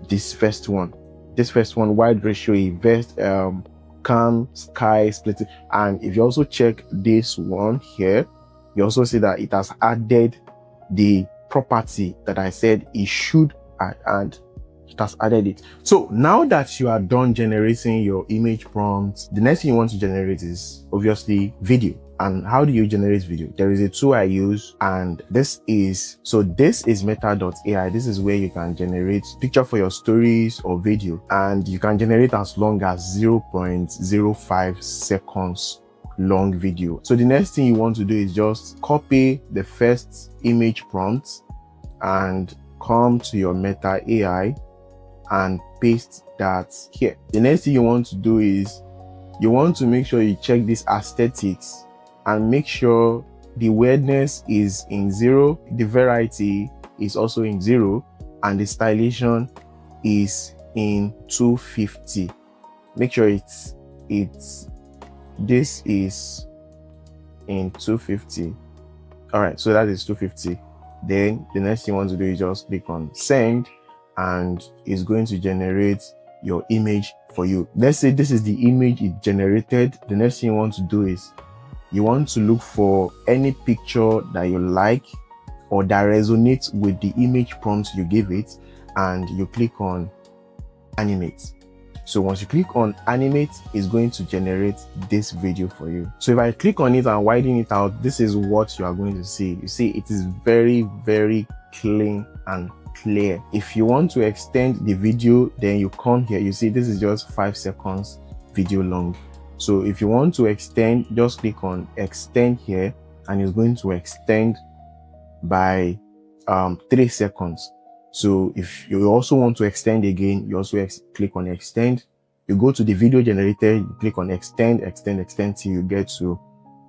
this first one. This first one, wide ratio, invest, calm, sky, split. And if you also check this one here, you also see that it has added the property that I said it should add, and it has added it. So now that you are done generating your image prompts, the next thing you want to generate is obviously video. And how do you generate video? There is a tool I use, and this is meta.ai. This is where you can generate picture for your stories or video, and you can generate as long as 0.05 seconds long video. So the next thing you want to do is just copy the first image prompt and come to your Meta AI and paste that here. The next thing you want to do is you want to make sure you check this aesthetics and make sure the weirdness is in 0, the variety is also in 0, and the stylization is in 250. Make sure this is in 250. All right, so that is 250. Then the next thing you want to do is just click on send, and it's going to generate your image for you. Let's say this is the image it generated. The next thing you want to do is you want to look for any picture that you like or that resonates with the image prompt you give it, and you click on animate. So once you click on animate, it's going to generate this video for you. So if I click on it and widen it out, this is what you are going to see. You see, it is very, very clean and clear. If you want to extend the video, then you come here. You see, this is just 5 seconds video long. So if you want to extend, just click on extend here, and it's going to extend by 3 seconds. So if you also want to extend again, you also click on extend. You go to the video generator, you click on extend till you get to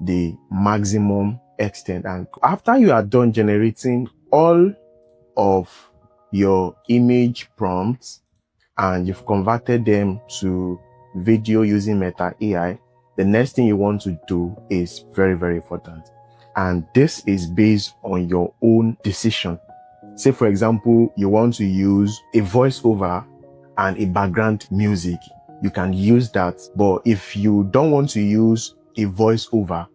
the maximum extend. And after you are done generating all of your image prompts and you've converted them to video using Meta AI, the next thing you want to do is very, very important. And this is based on your own decision. Say, for example, you want to use a voiceover and a background music. You can use that. But if you don't want to use a voiceover,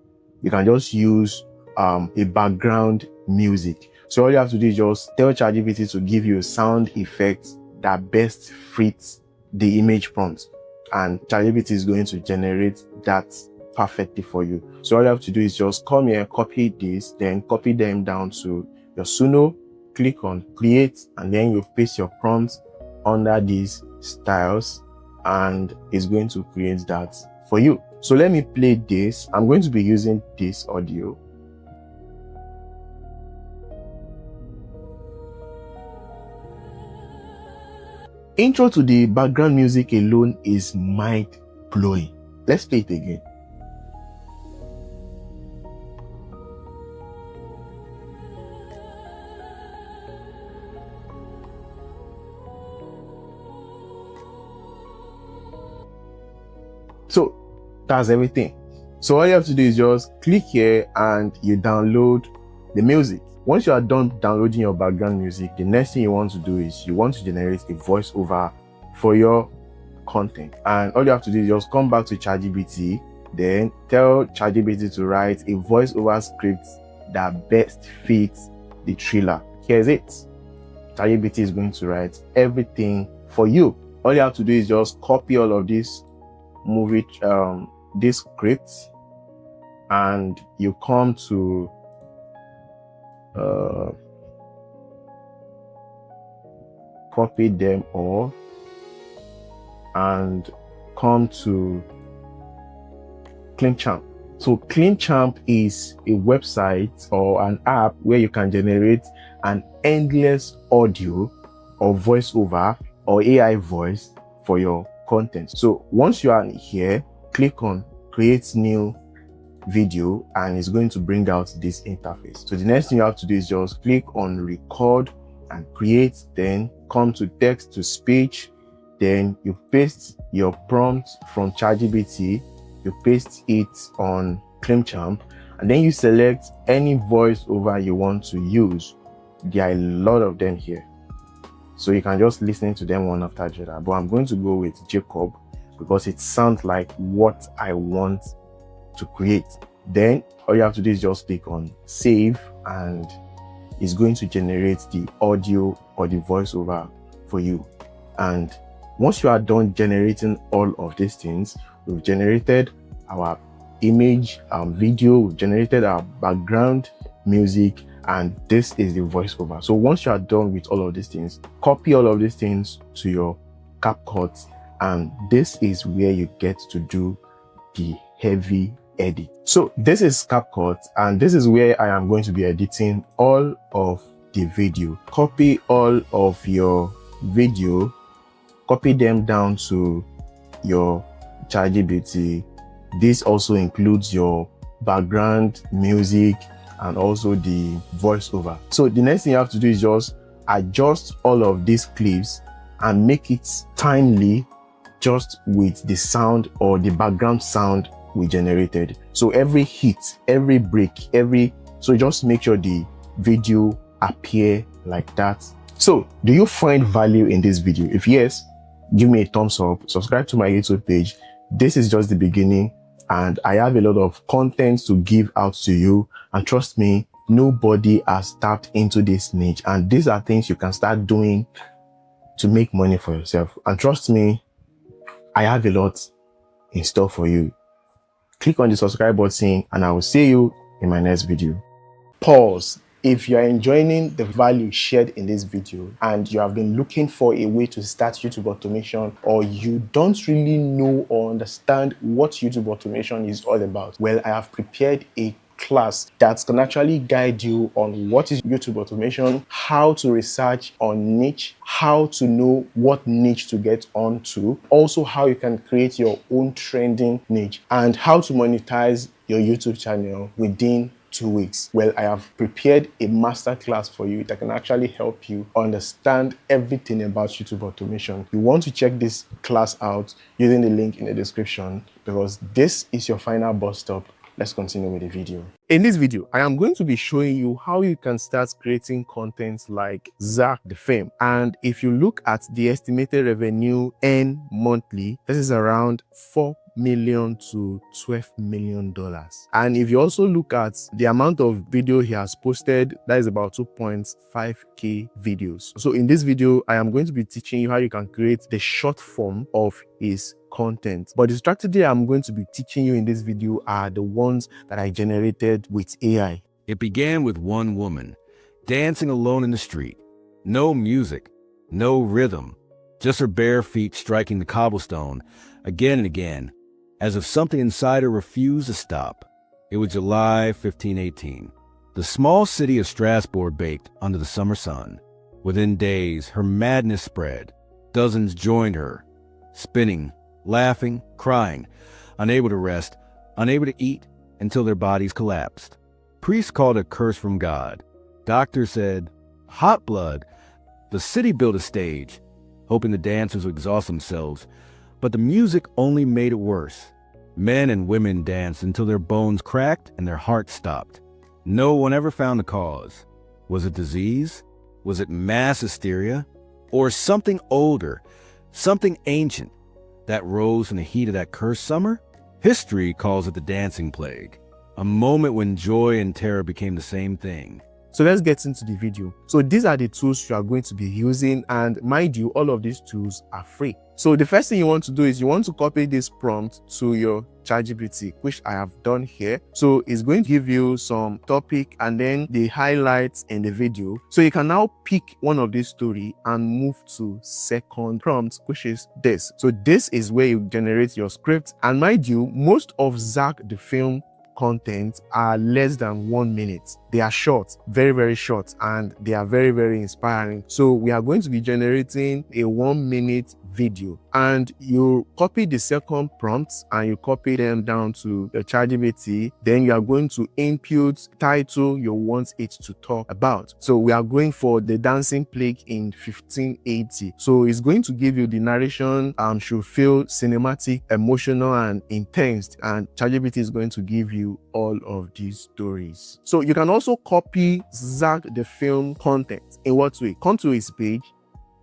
you can just use a background music. So all you have to do is just tell ChatGPT to give you a sound effect that best fits the image prompt, and ChatGPT is going to generate that perfectly for you. So all you have to do is just come here, copy this, then copy them down to your Suno, click on create, and then you paste your prompts under these styles, and it's going to create that for you. So let me play this. I'm going to be using this audio. Intro to the background music alone is mind-blowing. Let's play it again. So that's everything. So all you have to do is just click here and you download the music. Once you are done downloading your background music, the next thing you want to do is you want to generate a voiceover for your content. And all you have to do is just come back to ChatGPT, then tell ChatGPT to write a voiceover script that best fits the thriller. Here's it. ChatGPT is going to write everything for you. All you have to do is just copy all of this this scripts, and you come to copy them all and come to CleanChamp. So CleanChamp is a website or an app where you can generate an endless audio or voiceover or AI voice for your content. So once you are here, click on create new video, and it's going to bring out this interface. So the next thing you have to do is just click on record and create, then come to text to speech, then you paste your prompt from ChatGPT, you paste it on Claimchamp, and then you select any voiceover you want to use. There are a lot of them here, so you can just listen to them one after the other, but I'm going to go with Jacob because it sounds like what I want to create. Then all you have to do is just click on save, and it's going to generate the audio or the voiceover for you. And once you are done generating all of these things, we've generated our image, our video, we've generated our background music, and this is the voiceover. So once you are done with all of these things, copy all of these things to your CapCut, and this is where you get to do the heavy edit. So this is CapCut, and this is where I am going to be editing all of the video. Copy all of your video, copy them down to your ChatGPT. This also includes your background music and also the voiceover. So the next thing you have to do is just adjust all of these clips and make it timely just with the sound or the background sound we generated. So every hit, every break, so just make sure the video appear like that. So do you find value in this video? If yes, give me a thumbs up, subscribe to my YouTube page. This is just the beginning, and I have a lot of content to give out to you, and trust me, nobody has tapped into this niche, and these are things you can start doing to make money for yourself. And trust me, I have a lot in store for you. Click on the subscribe button, and I will see you in my next video. Pause. If you are enjoying the value shared in this video and you have been looking for a way to start YouTube automation, or you don't really know or understand what YouTube automation is all about, well, I have prepared a class that can actually guide you on what is YouTube automation, how to research on niche, how to know what niche to get onto, also how you can create your own trending niche, and how to monetize your YouTube channel within 2 weeks. Well, I have prepared a masterclass for you that can actually help you understand everything about YouTube automation. You want to check this class out using the link in the description, because this is your final bus stop. Let's continue with the video. In this video, I am going to be showing you how you can start creating content like Zach the Fame. And if you look at the estimated revenue earned monthly, this is around $4 million to $12 million. And if you also look at the amount of video he has posted, that is about 2.5k videos. So in this video, I am going to be teaching you how you can create the short form of his content. But the strategy I'm going to be teaching you in this video are the ones that I generated with AI. It began with one woman, dancing alone in the street. No music, no rhythm, just her bare feet striking the cobblestone again and again, as if something inside her refused to stop. It was July 1518. The small city of Strasbourg baked under the summer sun. Within days, her madness spread. Dozens joined her, spinning, laughing, crying, unable to rest, unable to eat until their bodies collapsed. Priests called it a curse from God. Doctors said, hot blood. The city built a stage, hoping the dancers would exhaust themselves, but the music only made it worse. Men and women danced until their bones cracked and their hearts stopped. No one ever found the cause. Was it disease? Was it mass hysteria? Or something older, something ancient, that rose in the heat of that cursed summer? History calls it the dancing plague, a moment when joy and terror became the same thing. So let's get into the video. So these are the tools you are going to be using, and mind you, all of these tools are free. So the first thing you want to do is you want to copy this prompt to your ChatGPT, which I have done here. So it's going to give you some topic and then the highlights in the video. So you can now pick one of these story and move to second prompt, which is this. So this is where you generate your script. And mind you, most of Zach the Film content are less than 1 minute. They are short, very, very short, and they are very, very inspiring. So we are going to be generating a 1 minute video, and you copy the second prompts and you copy them down to the ChatGPT. Then you are going to input title you want it to talk about. So we are going for the dancing plague in 1580. So it's going to give you the narration should feel cinematic, emotional, and intense, and ChatGPT is going to give you all of these stories. So you can also copy Zach the film content. In what way? Come to his page,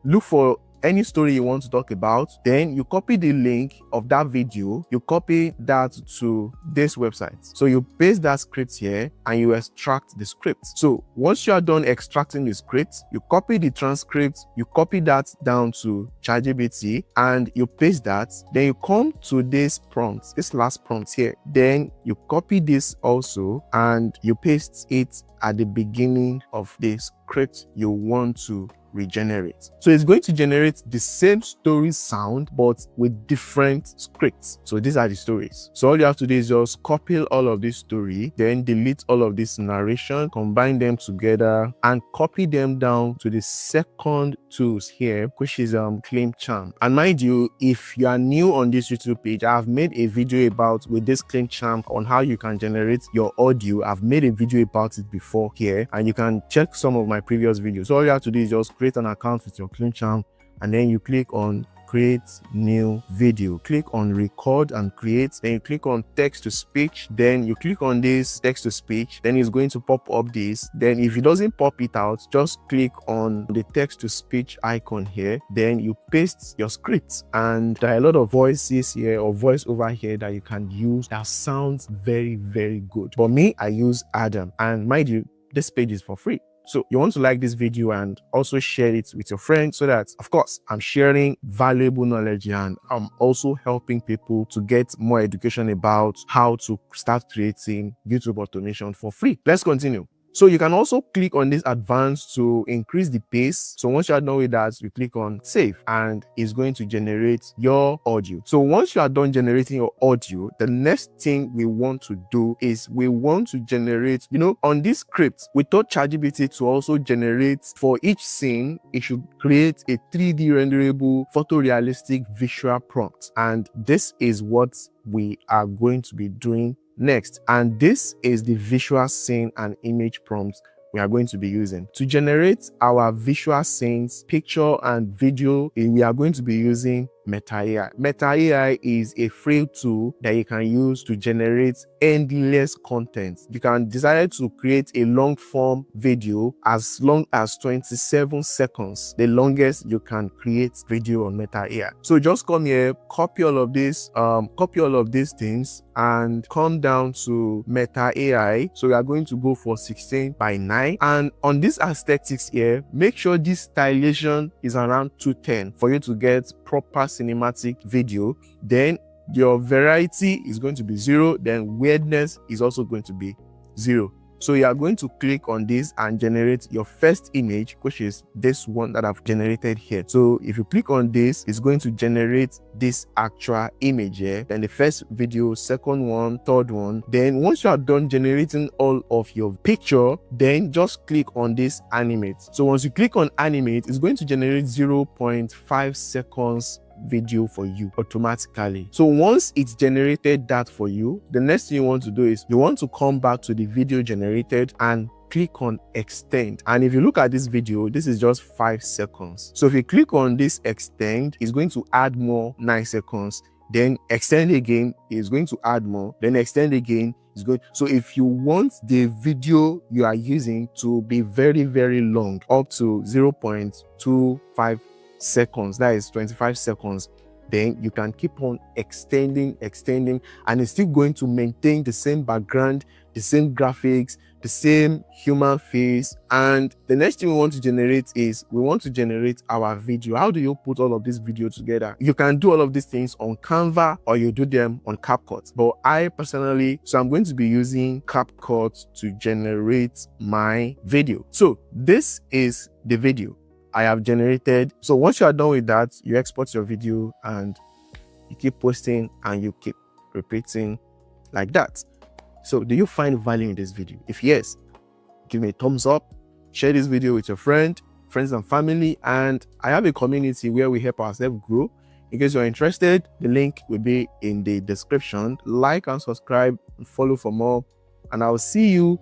look for any story you want to talk about, then you copy the link of that video, you copy that to this website. So you paste that script here and you extract the script. So once you are done extracting the script, you copy the transcript, you copy that down to ChatGPT and you paste that. Then you come to this prompt, this last prompt here. Then you copy this also and you paste it at the beginning of the script you want to regenerate. So it's going to generate the same story sound but with different scripts. So these are the stories. So all you have to do is just copy all of this story, then delete all of this narration, combine them together and copy them down to the second tools here, which is Claim Charm. And mind you, if you are new on this YouTube page, I've made a video about with this Claim Charm on how you can generate your audio. I've made a video about it before here and you can check some of my previous videos. So all you have to do is just create an account with your Claim Charm and then you click on create new video, click on record and create, then you click on text to speech, then you click on this text to speech, then it's going to pop up this. Then if it doesn't pop it out, just click on the text to speech icon here, then you paste your script. And there are a lot of voices here or voice over here that you can use that sounds very, very good. For me, I use Adam, and mind you, this page is for free. So you want to like this video and also share it with your friends so that, of course, I'm sharing valuable knowledge and I'm also helping people to get more education about how to start creating YouTube automation for free. Let's continue. So you can also click on this advanced to increase the pace. So once you are done with that, you click on save and it's going to generate your audio. So once you are done generating your audio, the next thing we want to do is we want to generate, on this script, we taught ChatGPT to also generate for each scene, it should create a 3D renderable photorealistic visual prompt. And this is what we are going to be doing next, and this is the visual scene and image prompts we are going to be using to generate our visual scenes, picture and video. We are going to be using Meta AI. Meta AI is a free tool that you can use to generate endless content. You can decide to create a long form video as long as 27 seconds, the longest you can create video on Meta AI. So just come here, copy all of this, copy all of these things and come down to Meta AI. So we are going to go for 16:9, and on this aesthetics here, make sure this stylization is around 210 for you to get proper cinematic video. Then your variety is going to be 0, then weirdness is also going to be 0. So you are going to click on this and generate your first image, which is this one that I've generated here. So if you click on this, it's going to generate this actual image here, then the first video, second one, third one. Then once you are done generating all of your picture, then just click on this animate. So once you click on animate, it's going to generate 0.5 seconds video for you automatically. So once it's generated that for you, the next thing you want to do is you want to come back to the video generated and click on extend. And if you look at this video, this is just 5 seconds. So if you click on this extend, it's going to add more 9 seconds. Then extend again, is going to add more. Then extend again is good. So if you want the video you are using to be very, very long, up to 0.25 seconds, that is 25 seconds, then you can keep on extending, and it's still going to maintain the same background, the same graphics, the same human face. And the next thing we want to generate is we want to generate our video. How do you put all of this video together? You can do all of these things on Canva or you do them on CapCut. But I personally, so I'm going to be using CapCut to generate my video. So this is the video I have generated. So once you are done with that, you export your video and you keep posting and you keep repeating like that. So do you find value in this video? If yes, give me a thumbs up, share this video with your friend, friends and family, and I have a community where we help ourselves grow. In case you're interested, the link will be in the description. Like and subscribe and follow for more, and I'll see you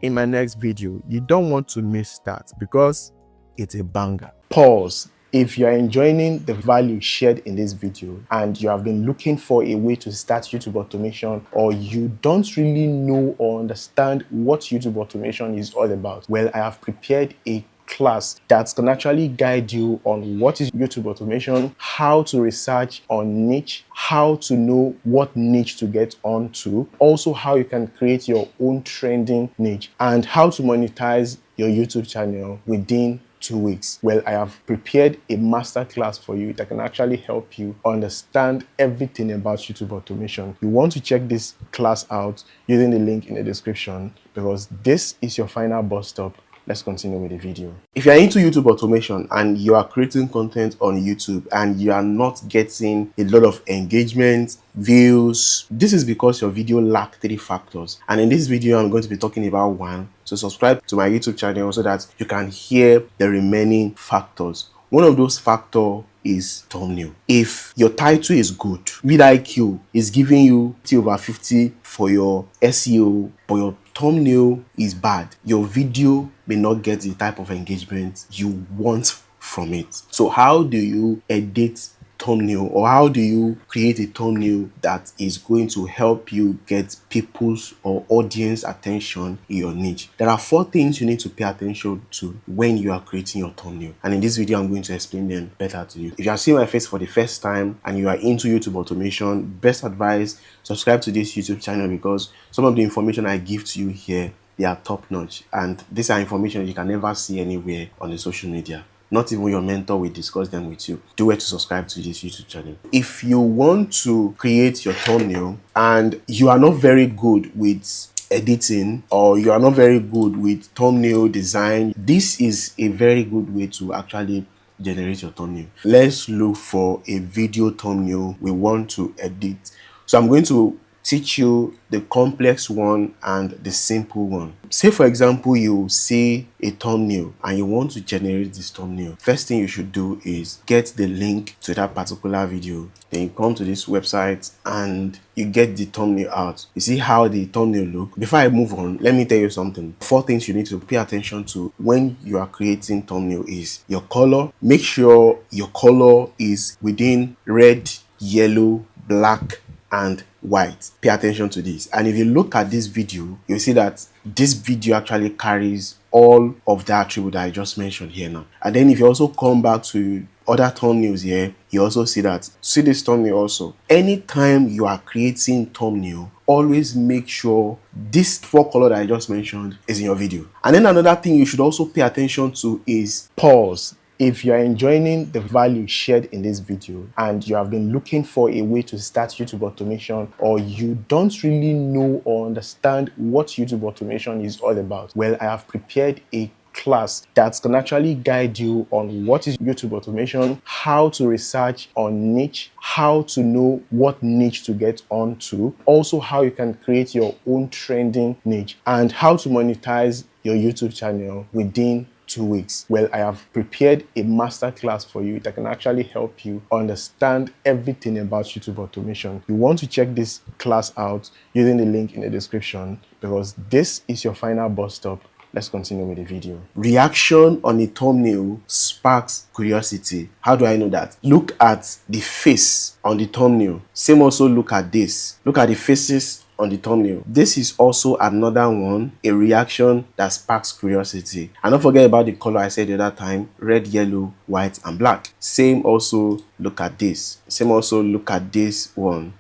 in my next video. You don't want to miss that because it's a banger. Pause. If you are enjoying the value shared in this video and you have been looking for a way to start YouTube automation, or you don't really know or understand what YouTube automation is all about, well, I have prepared a class that can actually guide you on what is YouTube automation, how to research on niche, how to know what niche to get onto, also how you can create your own trending niche, and how to monetize your YouTube channel within 2 weeks. Well, I have prepared a masterclass for you that can actually help you understand everything about YouTube automation. You want to check this class out using the link in the description, because this is your final bus stop. Let's continue with the video. If you're into YouTube automation and you are creating content on YouTube and you are not getting a lot of engagement, views, this is because your video lacks 3 factors. And in this video, I'm going to be talking about one. So subscribe to my YouTube channel so that you can hear the remaining factors. One of those factors is thumbnail. If your title is good, vidIQ is giving you over 50 for your SEO, but your thumbnail is bad, your video may not get the type of engagement you want from it. So how do you edit thumbnail, or how do you create a thumbnail that is going to help you get people's or audience attention in your niche? There are 4 things you need to pay attention to when you are creating your thumbnail, and in this video I'm going to explain them better to you. If you are seeing my face for the first time and you are into YouTube automation, best advice, subscribe to this YouTube channel, because some of the information I give to you here, they are top notch, and these are information you can never see anywhere on the social media. Not even your mentor will discuss them with you. Do it to subscribe to this YouTube channel. If you want to create your thumbnail and you are not very good with editing, or you are not very good with thumbnail design, this is a very good way to actually generate your thumbnail. Let's look for a video thumbnail we want to edit. So I'm going to teach you the complex one and the simple one. Say for example, you see a thumbnail and you want to generate this thumbnail. First thing you should do is get the link to that particular video. Then you come to this website and you get the thumbnail out. You see how the thumbnail look. Before I move on, let me tell you something. 4 things you need to pay attention to when you are creating thumbnail is your color. Make sure your color is within red, yellow, black, and white. Pay attention to this. And if you look at this video, you'll see that this video actually carries all of the attribute that I just mentioned here now. And then if you also come back to other thumbnails here, you also see that. See this thumbnail also. Anytime you are creating thumbnail, always make sure this 4 color that I just mentioned is in your video. And then another thing you should also pay attention to is pause. If you are enjoying the value shared in this video and you have been looking for a way to start YouTube automation, or you don't really know or understand what YouTube automation is all about, well, I have prepared a class that can actually guide you on what is YouTube automation, how to research on niche, how to know what niche to get onto, also how you can create your own trending niche, and how to monetize your YouTube channel within 2 weeks. Well, I have prepared a masterclass for you that can actually help you understand everything about YouTube automation. You want to check this class out using the link in the description, because this is your final bus stop. Let's continue with the video. Reaction on a thumbnail sparks curiosity. How do I know that? Look at the face on the thumbnail. Same also look at this. Look at the faces on the thumbnail. This is also another one, a reaction that sparks curiosity. And don't forget about the color I said the other time: red, yellow, white, and black. Same also look at this. Same also look at this one.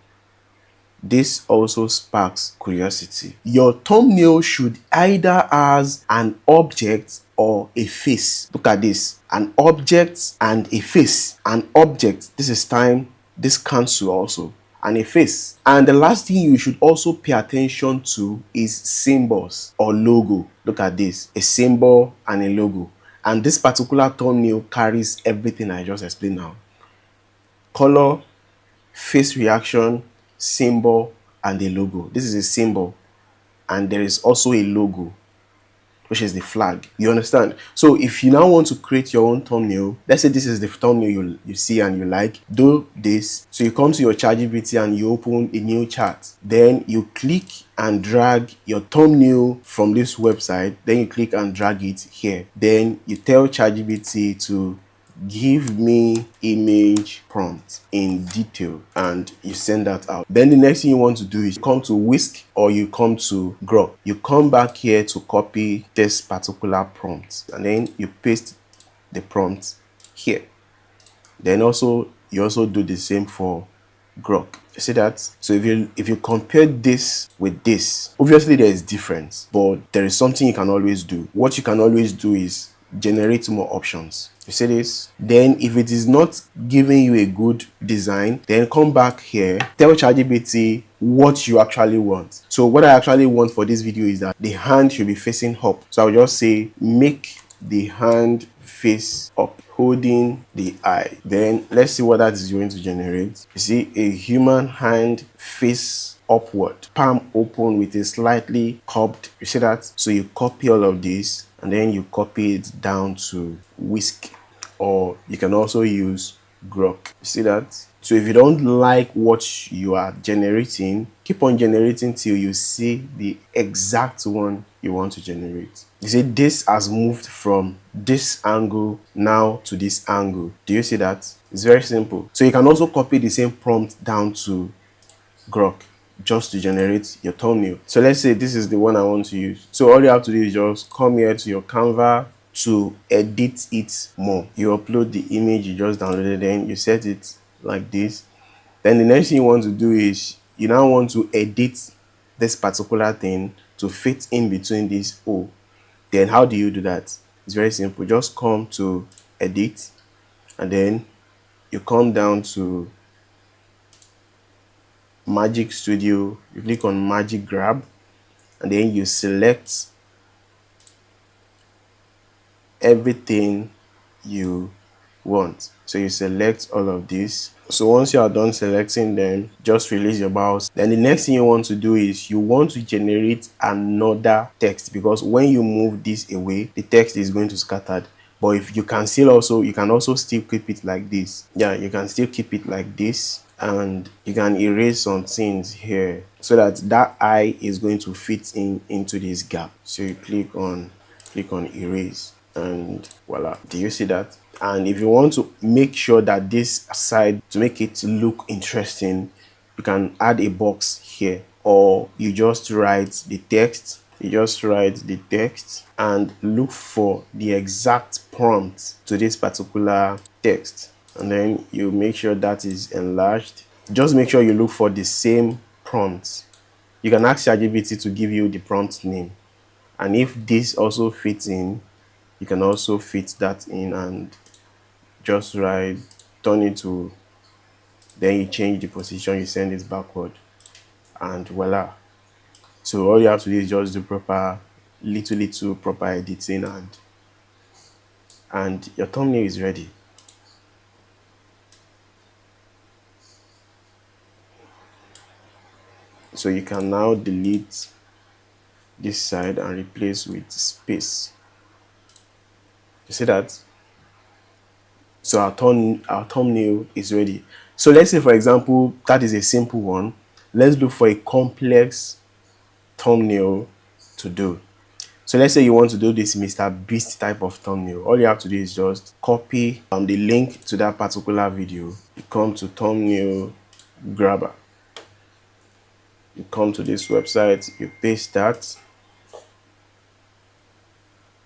This also sparks curiosity. Your thumbnail should either has an object or a face. Look at this: an object and a face. An object, this is time, this cancel also, and a face. And the last thing you should also pay attention to is symbols or logo. Look at this: a symbol and a logo. And this particular thumbnail carries everything I just explained now: color, face reaction, symbol, and a logo. This is a symbol and there is also a logo. which is the flag. You understand? So if you now want to create your own thumbnail, let's say this is the thumbnail you see and you like, do this. So you come to your ChatGPT and you open a new chat. Then you click and drag your thumbnail from this website. Then you click and drag it here. Then you tell ChatGPT to give me image prompt in detail, and you send that out. Then the next thing you want to do is come to Whisk or you come to Grok. You come back here to copy this particular prompt and then you paste the prompt here. Then you also do the same for Grok. You see that? So if you compare this with this, obviously there is difference, but there is something you can always do. What you can always do is generate more options. You see this? Then if it is not giving you a good design, then come back here, tell ChatGPT what you actually want. So what I actually want for this video is that the hand should be facing up. So I'll just say make the hand face up, holding the eye. Then let's see what that is going to generate. You see a human hand face upward, palm open with a slightly curved. You see that? So you copy all of this and then you copy it down to Whisk, or you can also use Grok. You see that? So if you don't like what you are generating, keep on generating till you see the exact one you want to generate. You see this has moved from this angle now to this angle. Do you see that? It's very simple. So you can also copy the same prompt down to Grok just to generate your thumbnail. So let's say this is the one I want to use. So all you have to do is just come here to your Canva to edit it more. You upload the image you just downloaded, then you set it like this. Then the next thing you want to do is you now want to edit this particular thing to fit in between this O. Then how do you do that? It's very simple. Just come to edit and then you come down to Magic Studio, you click on Magic Grab and then you select everything you want. So you select all of this. So once you are done selecting them, just release your mouse. Then the next thing you want to do is you want to generate another text, because when you move this away, the text is going to scatter. But if you can you can also still keep it like this. Yeah, you can still keep it like this, and you can erase some things here so that eye is going to fit into this gap. So you click on erase and voila. Do you see that? And if you want to make sure that this side, to make it look interesting, you can add a box here, or you just write the text. You just write the text and look for the exact prompt to this particular text, and then you make sure that is enlarged. Just make sure you look for the same prompt. You can ask ChatGPT to give you the prompt name, and if this also fits in, you can also fit that in and just write, turn it to, then you change the position, you send it backward, and voila. So all you have to do is just do little proper editing, and your thumbnail is ready. So you can now delete this side and replace with space. You see that? So our thumbnail is ready. So let's say, for example, that is a simple one. Let's look for a complex thumbnail to do. So let's say you want to do this Mr. Beast type of thumbnail. All you have to do is just copy the link to that particular video. You come to thumbnail grabber. You come to this website, you paste that.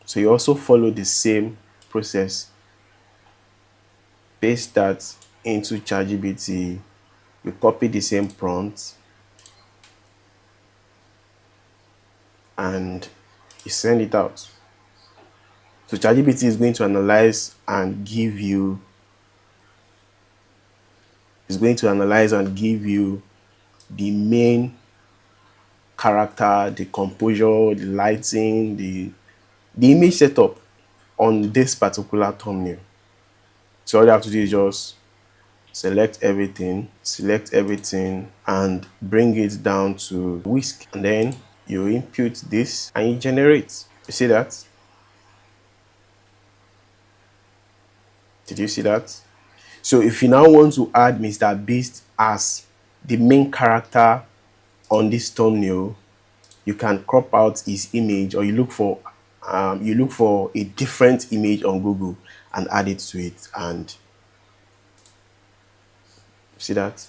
So you also follow the same process. Paste that into ChatGPT. You copy the same prompt and you send it out. So ChatGPT is going to analyze and give you the main character, the composure, the lighting, the image setup on this particular thumbnail. So all you have to do is just select everything and bring it down to Whisk, and then you input this and you generate. You see that? Did you see that? So if you now want to add Mr. Beast as the main character on this thumbnail, you can crop out his image, or you look for a different image on Google and add it to it. And see that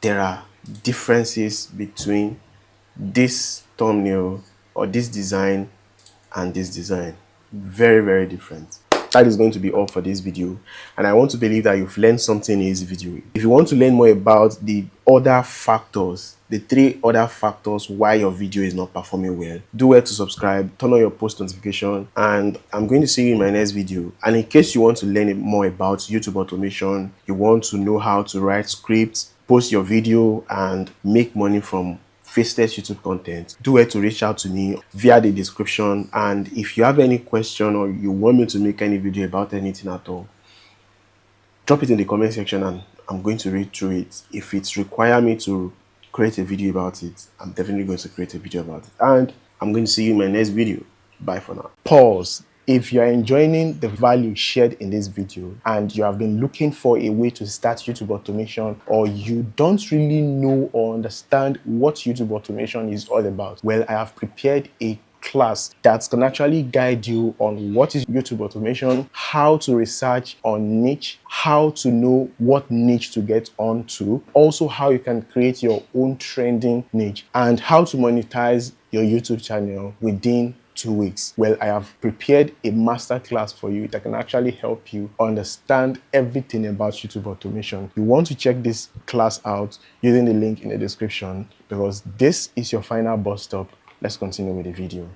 there are differences between this thumbnail or this design and this design. Very, very different. That is going to be all for this video, and I want to believe that you've learned something in this video. If you want to learn more about the other factors, the 3 other factors why your video is not performing well, do well to subscribe, turn on your post notification, and I'm going to see you in my next video. And in case you want to learn more about YouTube automation, you want to know how to write scripts, post your video, and make money from faceless YouTube content, do well to reach out to me via the description. And if you have any question or you want me to make any video about anything at all, drop it in the comment section and I'm going to read through it. If it's require me to create a video about it, I'm definitely going to create a video about it. And I'm going to see you in my next video. Bye for now. Pause. If you are enjoying the value shared in this video and you have been looking for a way to start YouTube automation, or you don't really know or understand what YouTube automation is all about, well, I have prepared a class that can actually guide you on what is YouTube automation, how to research on niche, how to know what niche to get onto, also how you can create your own trending niche, and how to monetize your YouTube channel within 2 weeks. Well, I have prepared a masterclass for you that can actually help you understand everything about YouTube automation. You want to check this class out using the link in the description, because this is your final bus stop. Let's continue with the video.